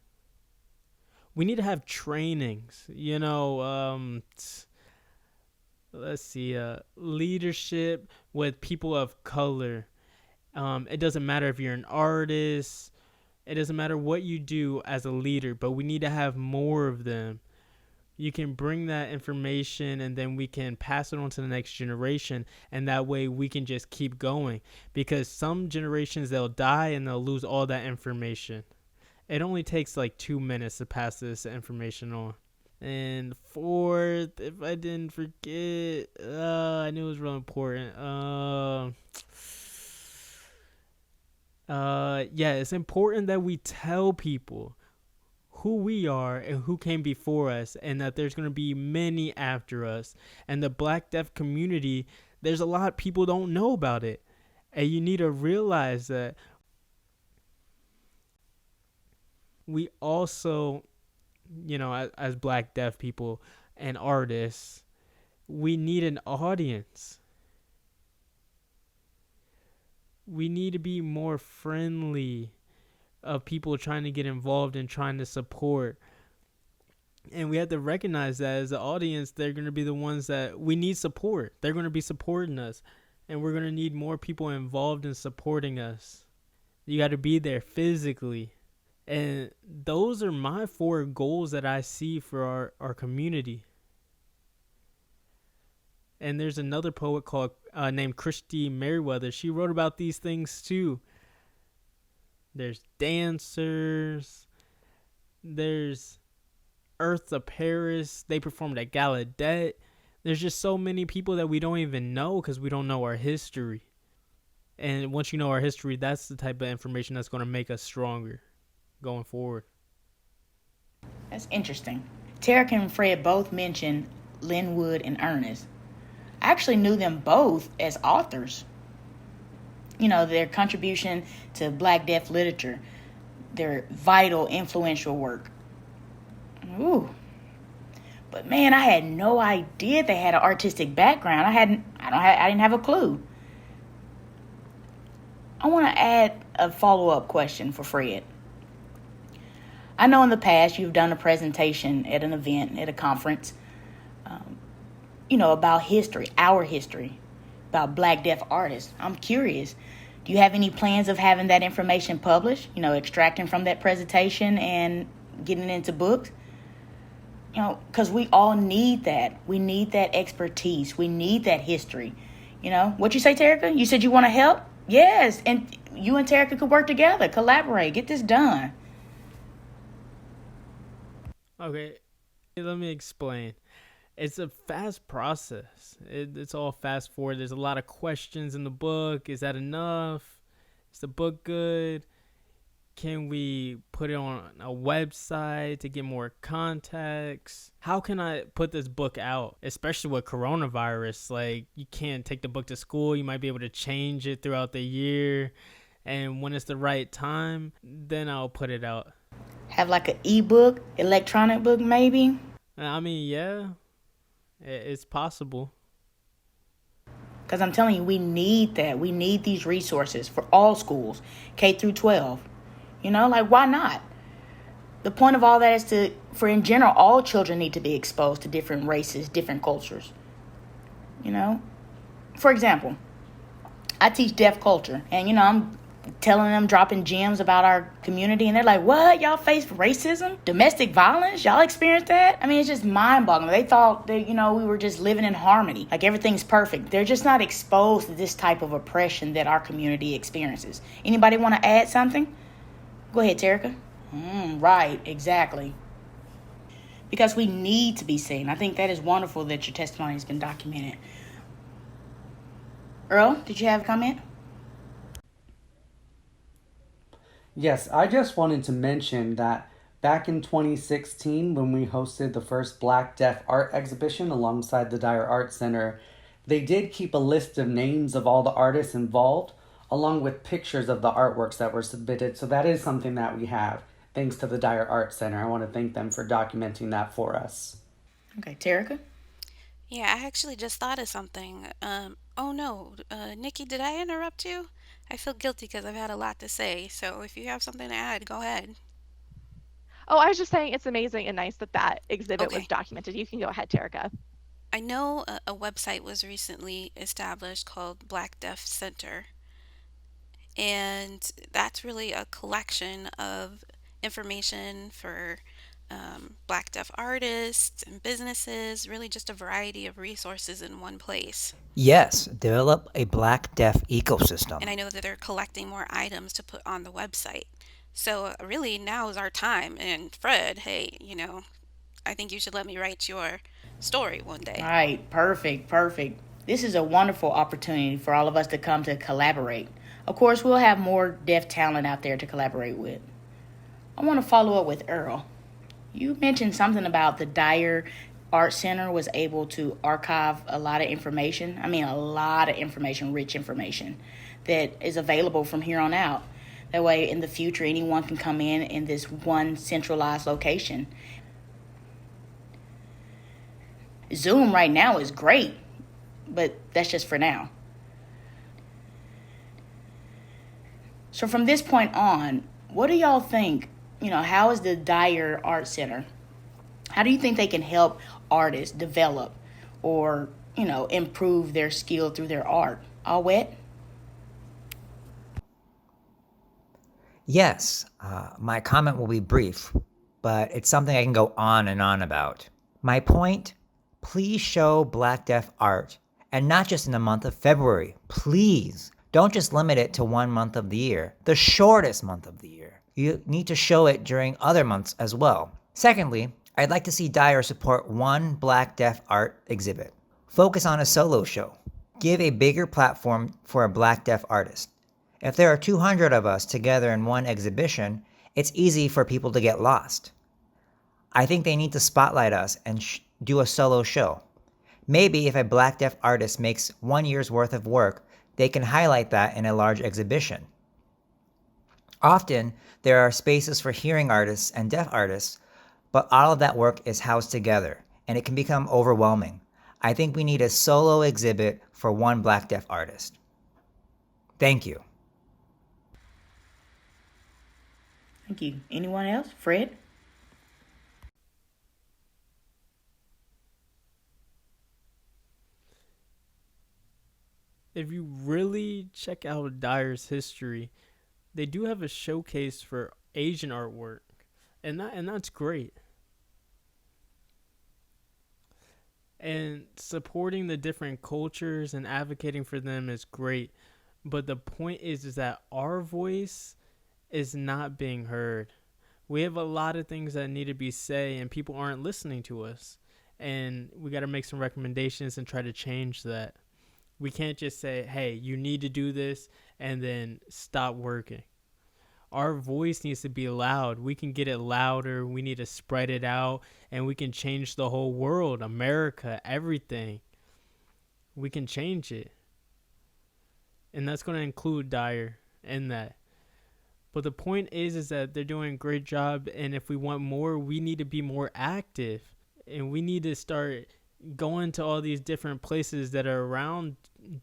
We need to have trainings, let's see, leadership with people of color. It doesn't matter if you're an artist. It doesn't matter what you do as a leader, but we need to have more of them. You can bring that information and then we can pass it on to the next generation, and that way we can just keep going, because some generations, they'll die and they'll lose all that information. It only takes like 2 minutes to pass this information on. And fourth, if I didn't forget, I knew it was real important. Yeah, it's important that we tell people who we are and who came before us, and that there's going to be many after us. And the Black Deaf community, there's a lot people don't know about it. And you need to realize that we also as black deaf people and artists, we need an audience. We need to be more friendly of people trying to get involved and trying to support. And we have to recognize that as the audience, they're going to be the ones that we need support. They're going to be supporting us. And we're going to need more people involved in supporting us. You got to be there physically. And those are my 4 goals that I see for our community. And there's another poet named Christy Merriweather. She wrote about these things too. There's dancers. There's Eartha Paris. They performed at Gallaudet. There's just so many people that we don't even know because we don't know our history. And once you know our history, that's the type of information that's going to make us stronger going forward. That's interesting. Teraca and Fred both mentioned Linwood and Ernest. I actually knew them both as authors. Their contribution to Black deaf literature, their vital, influential work. Ooh. But man, I had no idea they had an artistic background. I didn't have a clue. I want to add a follow-up question for Fred. I know in the past you've done a presentation at an event, at a conference, about history, our history, about Black deaf artists. I'm curious, do you have any plans of having that information published, extracting from that presentation and getting it into books? Because we all need that. We need that expertise. We need that history. What you say, Teraca? You said you want to help? Yes, and you and Teraca could work together, collaborate, get this done. Okay, let me explain. It's a fast process. It's all fast forward. There's a lot of questions in the book. Is that enough? Is the book good? Can we put it on a website to get more context? How can I put this book out? Especially with coronavirus. Like, you can't take the book to school. You might be able to change it throughout the year. And when it's the right time, then I'll put it out. Have like an ebook, electronic book maybe? I mean, yeah. It's possible. Because I'm telling you, we need that. We need these resources for all schools, K through 12. Why not? The point of all that is for in general, all children need to be exposed to different races, different cultures. For example, I teach deaf culture, and I'm telling them, dropping gems about our community, and they're like, what? Y'all face racism? Domestic violence? Y'all experience that? I mean, it's just mind-boggling. They thought that, we were just living in harmony, like everything's perfect. They're just not exposed to this type of oppression that our community experiences. Anybody want to add something? Go ahead, Teraca. Right, exactly. Because we need to be seen. I think that is wonderful that your testimony has been documented. Earl, did you have a comment? Yes, I just wanted to mention that back in 2016, when we hosted the first Black Deaf art exhibition alongside the Dyer Art Center, they did keep a list of names of all the artists involved, along with pictures of the artworks that were submitted. So that is something that we have, thanks to the Dyer Art Center. I want to thank them for documenting that for us. Okay, Teraca? Yeah, I actually just thought of something. Oh no, Nikki, did I interrupt you? I feel guilty because I've had a lot to say. So if you have something to add, go ahead. Oh, I was just saying it's amazing and nice that exhibit Okay. was documented. You can go ahead, Teraca. I know a website was recently established called Black Deaf Center. And that's really a collection of information for Black deaf artists and businesses, really just a variety of resources in one place. Yes, develop a Black deaf ecosystem. And I know that they're collecting more items to put on the website. So really now is our time. And Fred, hey, I think you should let me write your story one day. All right, perfect. This is a wonderful opportunity for all of us to come to collaborate. Of course, we'll have more deaf talent out there to collaborate with. I want to follow up with Earl. You mentioned something about the Dyer Art Center was able to archive a lot of information. I mean, a lot of information, rich information that is available from here on out. That way, in the future, anyone can come in this one centralized location. Zoom right now is great, but that's just for now. So from this point on, what do y'all think? How is the Dyer Art Center? How do you think they can help artists develop or, improve their skill through their art? Awet? Yes, my comment will be brief, but it's something I can go on and on about. My point, please show Black Deaf art, and not just in the month of February. Please, don't just limit it to 1 month of the year, the shortest month of the year. You need to show it during other months as well. Secondly, I'd like to see Dyer support one Black Deaf art exhibit. Focus on a solo show. Give a bigger platform for a Black Deaf artist. If there are 200 of us together in one exhibition, it's easy for people to get lost. I think they need to spotlight us and do a solo show. Maybe if a Black Deaf artist makes 1 year's worth of work, they can highlight that in a large exhibition. Often, there are spaces for hearing artists and deaf artists, but all of that work is housed together, and it can become overwhelming. I think we need a solo exhibit for one Black Deaf artist. Thank you. Thank you. Anyone else? Fred? If you really check out Dyer's history, they do have a showcase for Asian artwork, and that's great. And supporting the different cultures and advocating for them is great, but the point is that our voice is not being heard. We have a lot of things that need to be said, and people aren't listening to us. And we got to make some recommendations and try to change that. We can't just say, hey, you need to do this, and then stop working. Our voice needs to be loud. We can get it louder. We need to spread it out, and we can change the whole world, America, everything. We can change it. And that's going to include Dyer in that. But the point is that they're doing a great job, and if we want more, we need to be more active, and we need to start going to all these different places that are around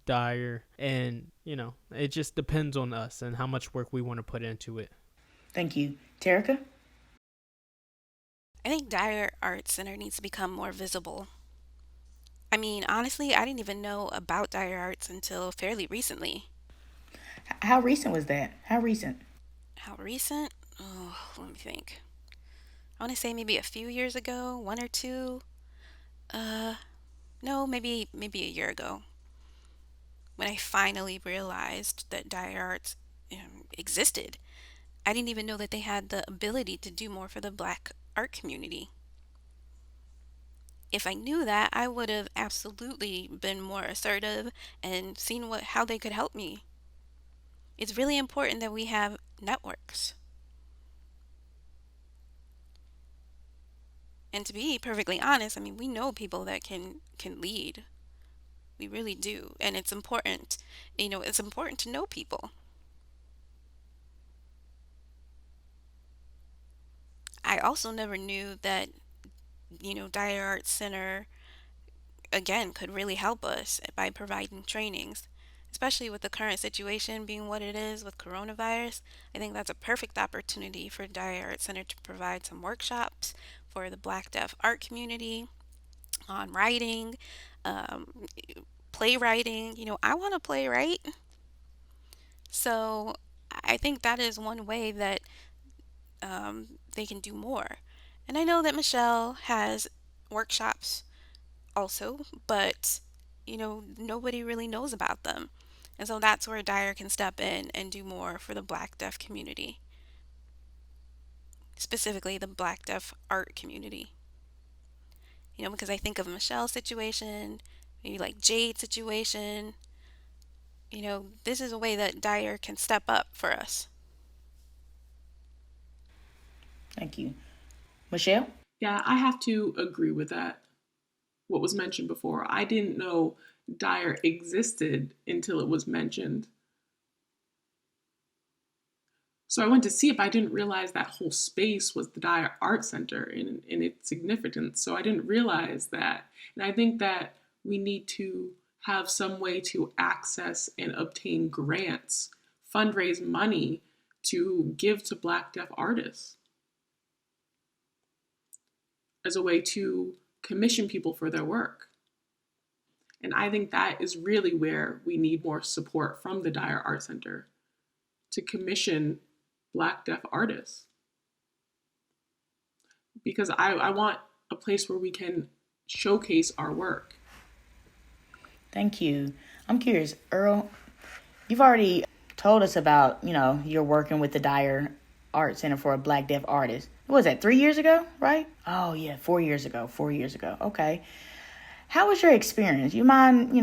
Dyer, and it just depends on us and how much work we want to put into it. Thank you. Teraca? I think Dyer Art Center needs to become more visible. I mean, honestly, I didn't even know about Dyer Arts until fairly recently. How recent was that? How recent? How recent? Oh, let me think. I want to say maybe a few years ago, 1 or 2. No, maybe a year ago, when I finally realized that Dyer Arts existed. I didn't even know that they had the ability to do more for the Black art community. If I knew that, I would have absolutely been more assertive and seen how they could help me. It's really important that we have networks. And to be perfectly honest, I mean, we know people that can lead. We really do. And it's important. It's important to know people. I also never knew that, Dyer Art Center, again, could really help us by providing trainings, especially with the current situation being what it is with coronavirus. I think that's a perfect opportunity for Dyer Art Center to provide some workshops for the Black Deaf art community on writing, playwriting. I want to playwright. So I think that is one way that they can do more. And I know that Michelle has workshops also, but nobody really knows about them. And so that's where Dyer can step in and do more for the Black Deaf community, specifically the Black Deaf art community. Because I think of Michelle's situation, maybe like Jade's situation. This is a way that Dyer can step up for us. Thank you. Michelle? Yeah, I have to agree with that. What was mentioned before. I didn't know Dyer existed until it was mentioned. So I went to see it, but I didn't realize that whole space was the Dyer Art Center in its significance. So I didn't realize that. And I think that we need to have some way to access and obtain grants, fundraise money to give to Black deaf artists as a way to commission people for their work. And I think that is really where we need more support from the Dyer Art Center to commission Black deaf artists. Because I want a place where we can showcase our work. Thank you. I'm curious, Earl, you've already told us about, you're working with the Dyer Art Center for a Black deaf artist. What was that, 3 years ago, right? Oh, yeah, 4 years ago. Okay. How was your experience? You mind,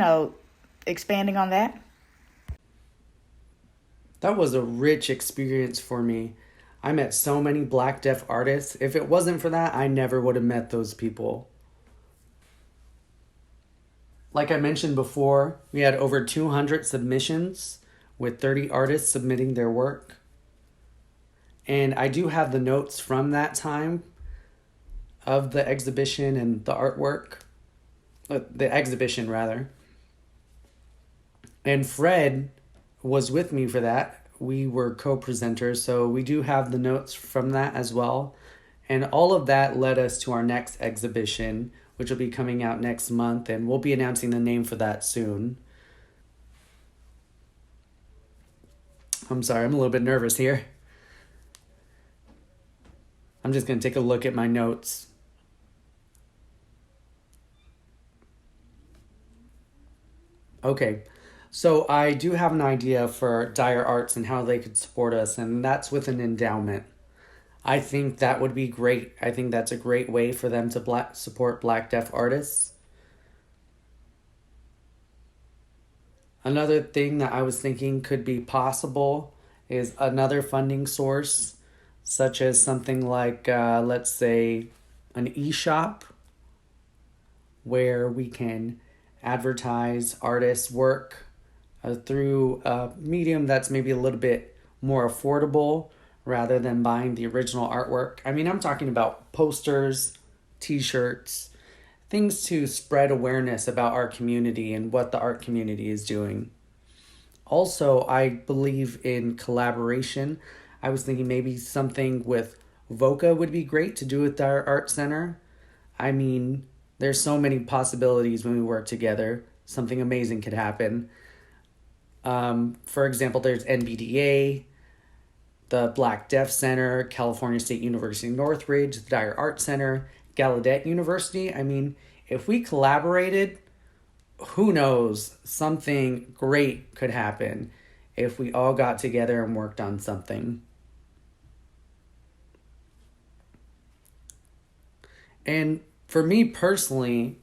expanding on that? That was a rich experience for me. I met so many Black deaf artists. If it wasn't for that, I never would have met those people. Like I mentioned before, we had over 200 submissions with 30 artists submitting their work. And I do have the notes from that time of the exhibition and the artwork. The exhibition, rather. And Fred was with me for that. We were co-presenters, so we do have the notes from that as well. And all of that led us to our next exhibition, which will be coming out next month, and we'll be announcing the name for that soon. I'm sorry, I'm a little bit nervous here. I'm just going to take a look at my notes. Okay, so I do have an idea for Dyer Arts and how they could support us, and that's with an endowment. I think that would be great. I think that's a great way for them to support Black deaf artists. Another thing that I was thinking could be possible is another funding source, such as something like, let's say, an e-shop where we can advertise artists' work through a medium that's maybe a little bit more affordable rather than buying the original artwork. I mean, I'm talking about posters, t-shirts, things to spread awareness about our community and what the art community is doing. Also, I believe in collaboration. I was thinking maybe something with VOCA would be great to do with our art center. I mean, there's so many possibilities when we work together. Something amazing could happen. For example, there's NBDA, the Black Deaf Center, California State University Northridge, the Dyer Art Center, Gallaudet University. I mean, if we collaborated, who knows, something great could happen if we all got together and worked on something. And for me personally,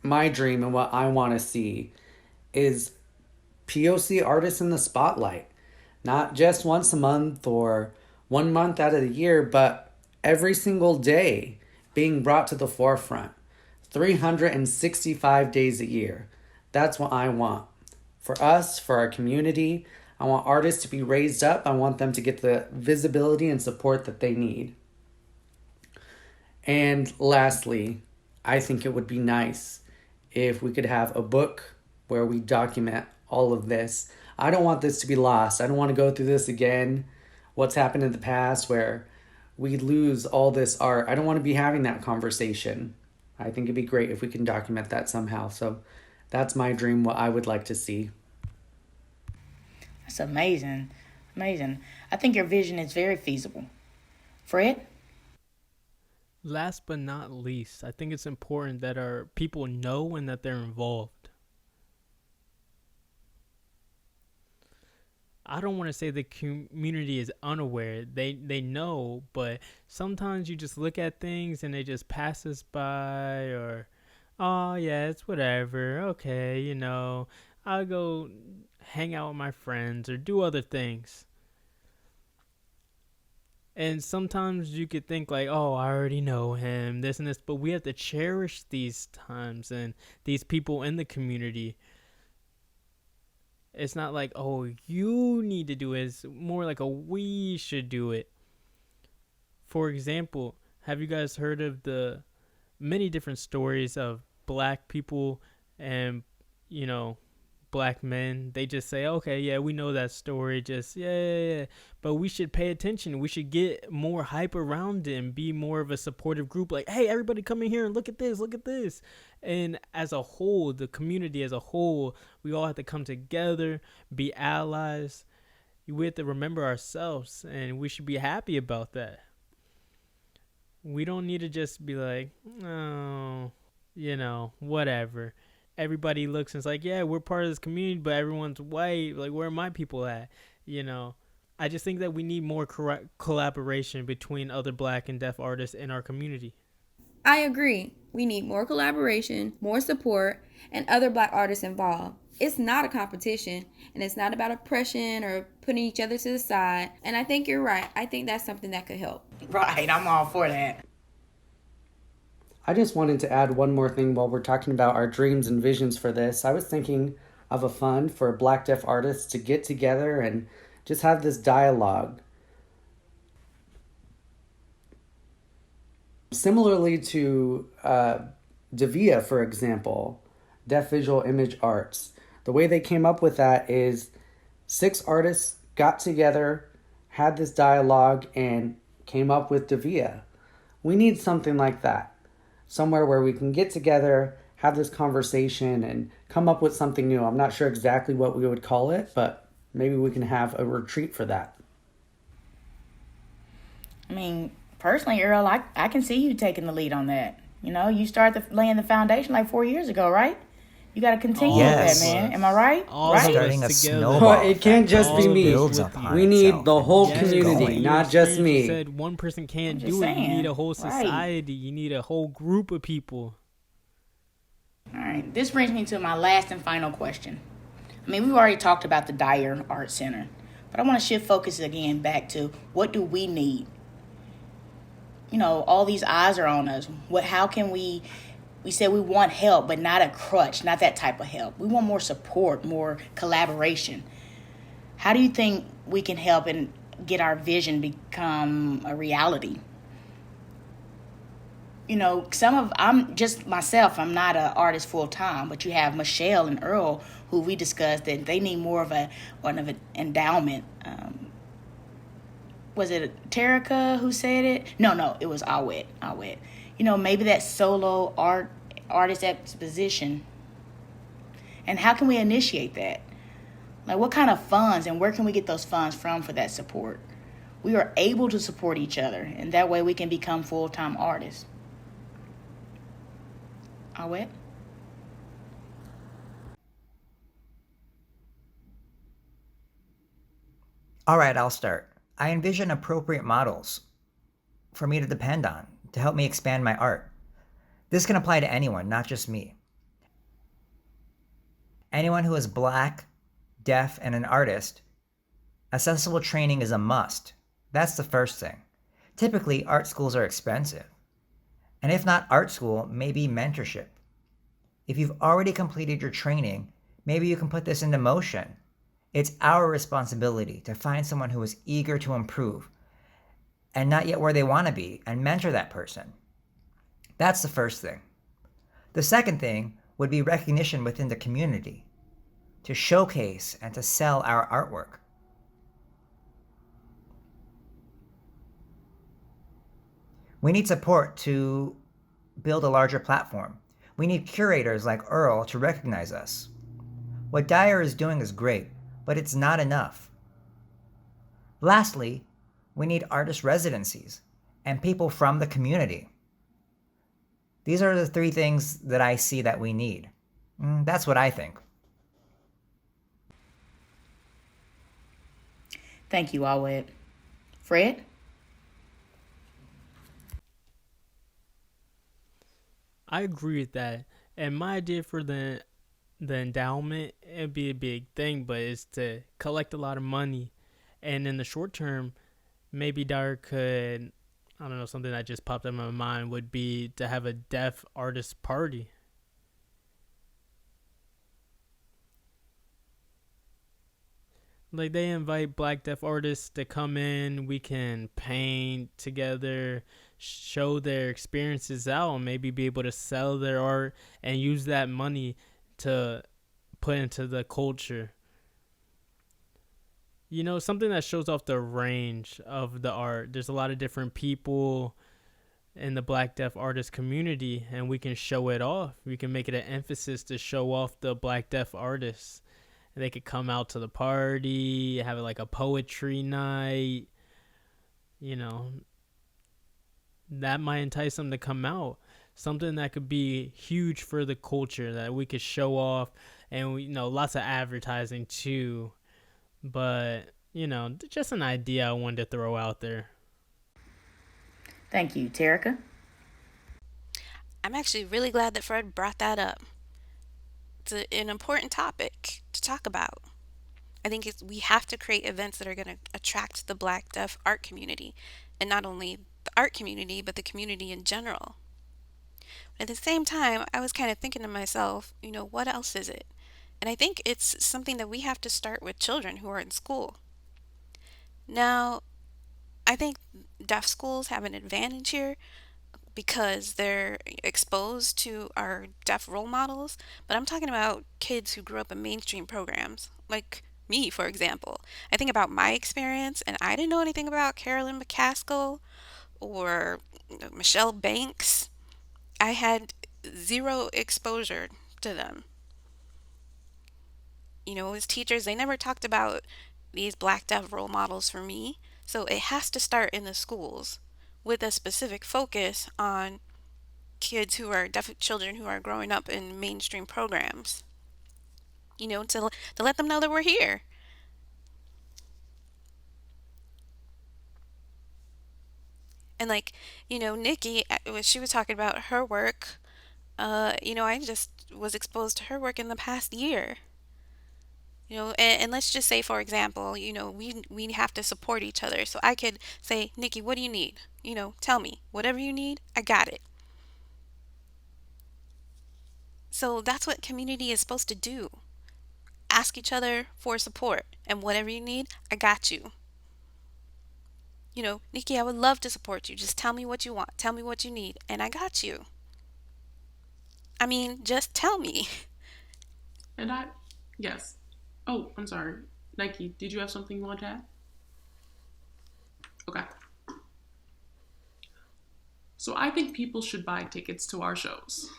my dream and what I want to see is POC artists in the spotlight. Not just once a month or 1 month out of the year, but every single day being brought to the forefront. 365 days a year. That's what I want. For us, for our community, I want artists to be raised up. I want them to get the visibility and support that they need. And lastly, I think it would be nice if we could have a book where we document all of this. I don't want this to be lost. I don't want to go through this again. What's happened in the past where we lose all this art. I don't want to be having that conversation. I think it'd be great if we can document that somehow. So that's my dream, what I would like to see. That's amazing. Amazing. I think your vision is very feasible. Fred? Last but not least, I think it's important that our people know and that they're involved. I don't want to say the community is unaware. They know, but sometimes you just look at things and it just passes by, or, oh yeah, it's whatever. Okay, I'll go hang out with my friends or do other things. And sometimes you could think like, oh, I already know him, this and this, but we have to cherish these times and these people in the community. It's not like, oh, you need to do it. It's more like a we should do it. For example, have you guys heard of the many different stories of black people and, you know, black men? They just say, okay, yeah, we know that story, just yeah, but we should pay attention. We should get more hype around it and be more of a supportive group, like, hey, everybody come in here and look at this. And as a whole, the community as a whole, we all have to come together, be allies. We have to remember ourselves, and we should be happy about that. We don't need to just be like, oh, whatever. Everybody looks and it's like, yeah, we're part of this community, but everyone's white. Like, where are my people at? I just think that we need more collaboration between other black and deaf artists in our community. I agree. We need more collaboration, more support, and other black artists involved. It's not a competition, and it's not about oppression or putting each other to the side. And I think you're right. I think that's something that could help. Right, I'm all for that. I just wanted to add one more thing while we're talking about our dreams and visions for this. I was thinking of a fund for black deaf artists to get together and just have this dialogue. Similarly to Devia, for example, Deaf Visual Image Arts. The way they came up with that is 6 artists got together, had this dialogue, and came up with Devia. We need something like that. Somewhere where we can get together, have this conversation, and come up with something new. I'm not sure exactly what we would call it, but maybe we can have a retreat for that. I mean, personally, Earl, I can see you taking the lead on that. You started laying the foundation like 4 years ago, right? You got to continue with that, man. Am I right? Right? Starting a snowball. It can't just be me. We need the whole Yes, community, not just You me. said one person can't I'm just do it. You saying. need a whole Right. society. You need a whole group of people. All right. This brings me to my last and final question. I mean, we've already talked about the Dyer Art Center, but I want to shift focus again back to what do we need? All these eyes are on us. How can we said we want help, but not a crutch, not that type of help. We want more support, more collaboration. How do you think we can help and get our vision become a reality? I'm just myself, I'm not an artist full time, but you have Michelle and Earl, who we discussed that they need more of an endowment. Was it Teraca who said it? No, it was Awet. Maybe that solo artist exposition. And how can we initiate that? Like, what kind of funds and where can we get those funds from for that support? We are able to support each other, and that way we can become full-time artists. Awet? All right, I'll start. I envision appropriate models for me to depend on to help me expand my art. This can apply to anyone, not just me. Anyone who is black, deaf, and an artist, accessible training is a must. That's the first thing. Typically, art schools are expensive. And if not art school, maybe mentorship. If you've already completed your training, maybe you can put this into motion. It's our responsibility to find someone who is eager to improve and not yet where they want to be and mentor that person. That's the first thing. The second thing would be recognition within the community to showcase and to sell our artwork. We need support to build a larger platform. We need curators like Earl to recognize us. What Dyer is doing is great, but it's not enough. Lastly, we need artist residencies and people from the community. These are the 3 things that I see that we need. That's what I think. Thank you, Awet. Fred? I agree with that. And my idea for the endowment, it'd be a big thing, but it's to collect a lot of money. And in the short term, maybe Dyer could, I don't know, something that just popped up in my mind would be to have a deaf artist party. Like they invite black deaf artists to come in, we can paint together, show their experiences out, and maybe be able to sell their art and use that money to put into the culture. You know, something that shows off the range of the art. There's a lot of different people in the black deaf artist community, and we can show it off. We can make it an emphasis to show off the black deaf artists. And they could come out to the party, have it like a poetry night. You know, that might entice them to come out. Something that could be huge for the culture that we could show off, and we, you know, lots of advertising too. But, you know, just an idea I wanted to throw out there. Thank you. Teraca? I'm actually really glad that Fred brought that up. It's an important topic to talk about. I think we have to create events that are going to attract the black deaf art community, and not only the art community, but the community in general. At the same time, I was kind of thinking to myself, you know, what else is it? And I think it's something that we have to start with children who are in school. Now, I think deaf schools have an advantage here because they're exposed to our deaf role models, but I'm talking about kids who grew up in mainstream programs, like me, for example. I think about my experience, and I didn't know anything about Carolyn McCaskill or Michelle Banks. I had zero exposure to them. You know, as teachers, they never talked about these black deaf role models for me. So it has to start in the schools with a specific focus on kids who are deaf children who are growing up in mainstream programs. You know, to let them know that we're here. And like, you know, Nikki, when she was talking about her work, you know, I just was exposed to her work in the past year. You know, and let's just say, for example, you know, we have to support each other. So I could say, Nikki, what do you need? You know, tell me. Whatever you need, I got it. So that's what community is supposed to do. Ask each other for support. And whatever you need, I got you. You know, Nikki, I would love to support you. Just tell me what you want. Tell me what you need. And I got you. I mean, just tell me. And yes. Oh, I'm sorry. Nike, did you have something you want to add? Okay. So I think people should buy tickets to our shows.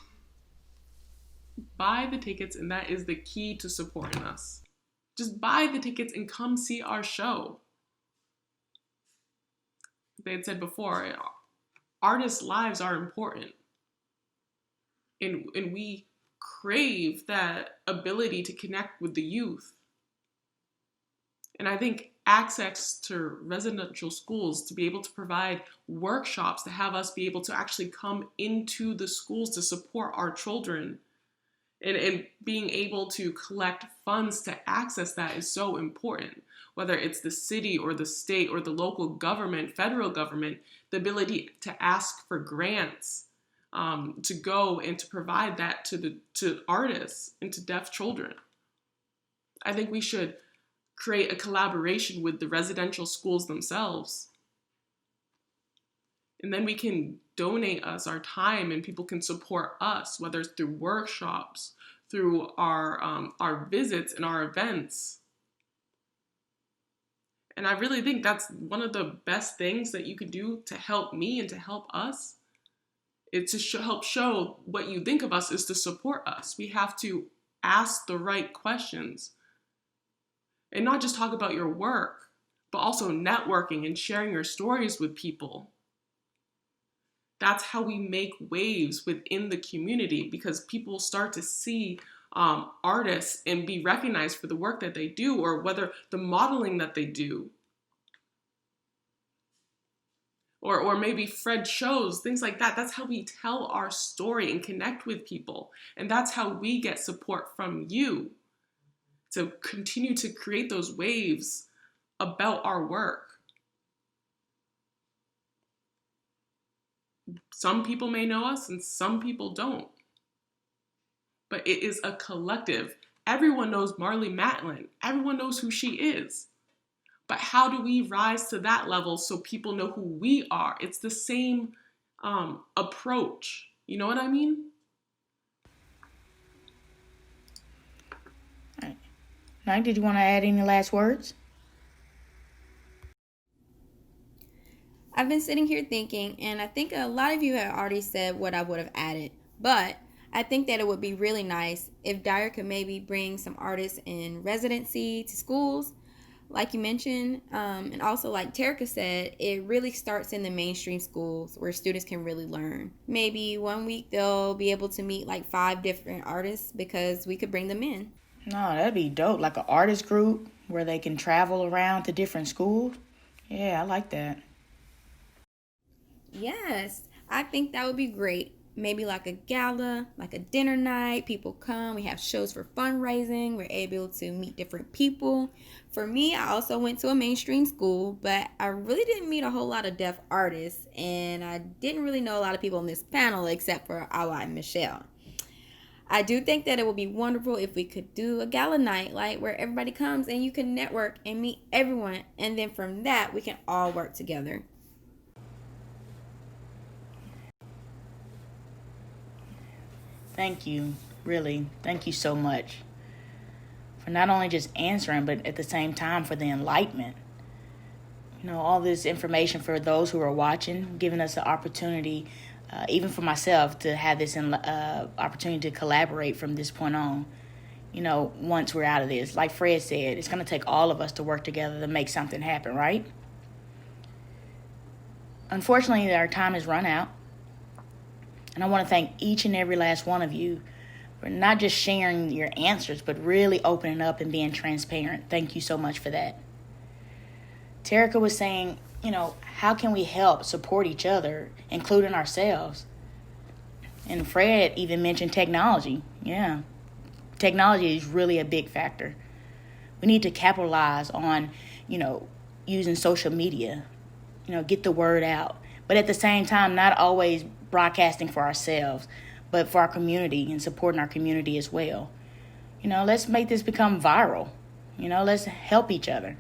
Buy the tickets, and that is the key to supporting us. Just buy the tickets and come see our show. They had said before, artists' lives are important. And we crave that ability to connect with the youth. And I think access to residential schools, to be able to provide workshops, to have us be able to actually come into the schools to support our children, and being able to collect funds to access that is so important. Whether it's the city or the state or the local government, federal government, the ability to ask for grants, to go and to provide that to artists and to deaf children. I think we should create a collaboration with the residential schools themselves. And then we can donate us our time, and people can support us, whether it's through workshops, through our visits and our events. And I really think that's one of the best things that you can do to help me and to help us. It's to help show what you think of us is to support us. We have to ask the right questions and not just talk about your work, but also networking and sharing your stories with people. That's how we make waves within the community, because people start to see artists and be recognized for the work that they do, or whether the modeling that they do. Or maybe Fred shows, things like that. That's how we tell our story and connect with people. And that's how we get support from you to continue to create those waves about our work. Some people may know us and some people don't. But it is a collective Everyone knows Marlee Matlin. Everyone knows who she is. But how do we rise to that level so people know who we are? It's the same approach. You know what I mean? All right. Mike, did you want to add any last words? I've been sitting here thinking, and I think a lot of you have already said what I would have added, but I think that it would be really nice if Dyer could maybe bring some artists in residency to schools, like you mentioned, and also like Teraca said, it really starts in the mainstream schools where students can really learn. Maybe one week they'll be able to meet like 5 different artists because we could bring them in. No, that'd be dope. Like an artist group where they can travel around to different schools. Yeah, I like that. Yes, I think that would be great. Maybe like a gala, like a dinner night. People come, we have shows for fundraising. We're able to meet different people. For me, I also went to a mainstream school, but I really didn't meet a whole lot of deaf artists, and I didn't really know a lot of people on this panel except for Awet and Michelle. I do think that it would be wonderful if we could do a gala night, like where everybody comes and you can network and meet everyone, and then from that we can all work together. Thank you, really. Thank you so much for not only just answering, but at the same time for the enlightenment. You know, all this information for those who are watching, giving us the opportunity, even for myself, to have this opportunity to collaborate from this point on. You know, once we're out of this, like Fred said, it's going to take all of us to work together to make something happen, right? Unfortunately, our time has run out. And I want to thank each and every last one of you for not just sharing your answers, but really opening up and being transparent. Thank you so much for that. Teraca was saying, you know, how can we help support each other, including ourselves? And Fred even mentioned technology. Yeah, technology is really a big factor. We need to capitalize on, you know, using social media, you know, get the word out. But at the same time, not always broadcasting for ourselves, but for our community and supporting our community as well. You know, let's make this become viral. You know, let's help each other.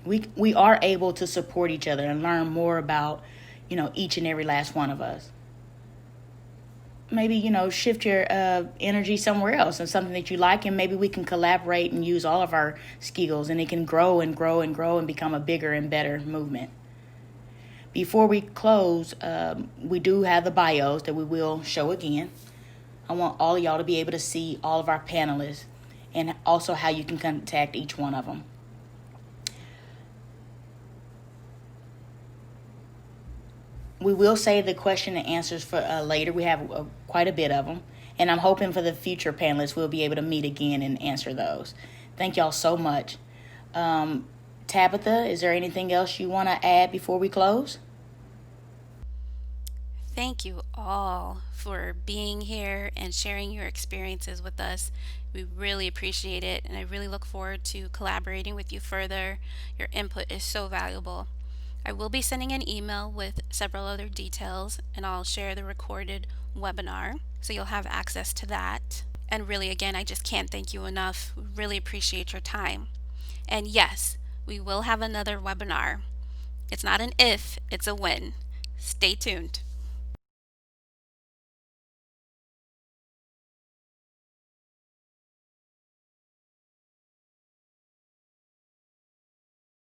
We are able to support each other and learn more about, you know, each and every last one of us. Maybe, you know, shift your energy somewhere else and something that you like, and maybe we can collaborate and use all of our skills, and it can grow and grow and grow and become a bigger and better movement. Before we close, we do have the bios that we will show again. I want all of y'all to be able to see all of our panelists and also how you can contact each one of them. We will save the question and answers for later. We have quite a bit of them. And I'm hoping for the future panelists we'll be able to meet again and answer those. Thank y'all so much. Tabitha, is there anything else you want to add before we close? Thank you all for being here and sharing your experiences with us. We really appreciate it, and I really look forward to collaborating with you further. Your input is so valuable. I will be sending an email with several other details, and I'll share the recorded webinar, so you'll have access to that. And really, again, I just can't thank you enough. We really appreciate your time. And yes, we will have another webinar. It's not an if, it's a when. Stay tuned.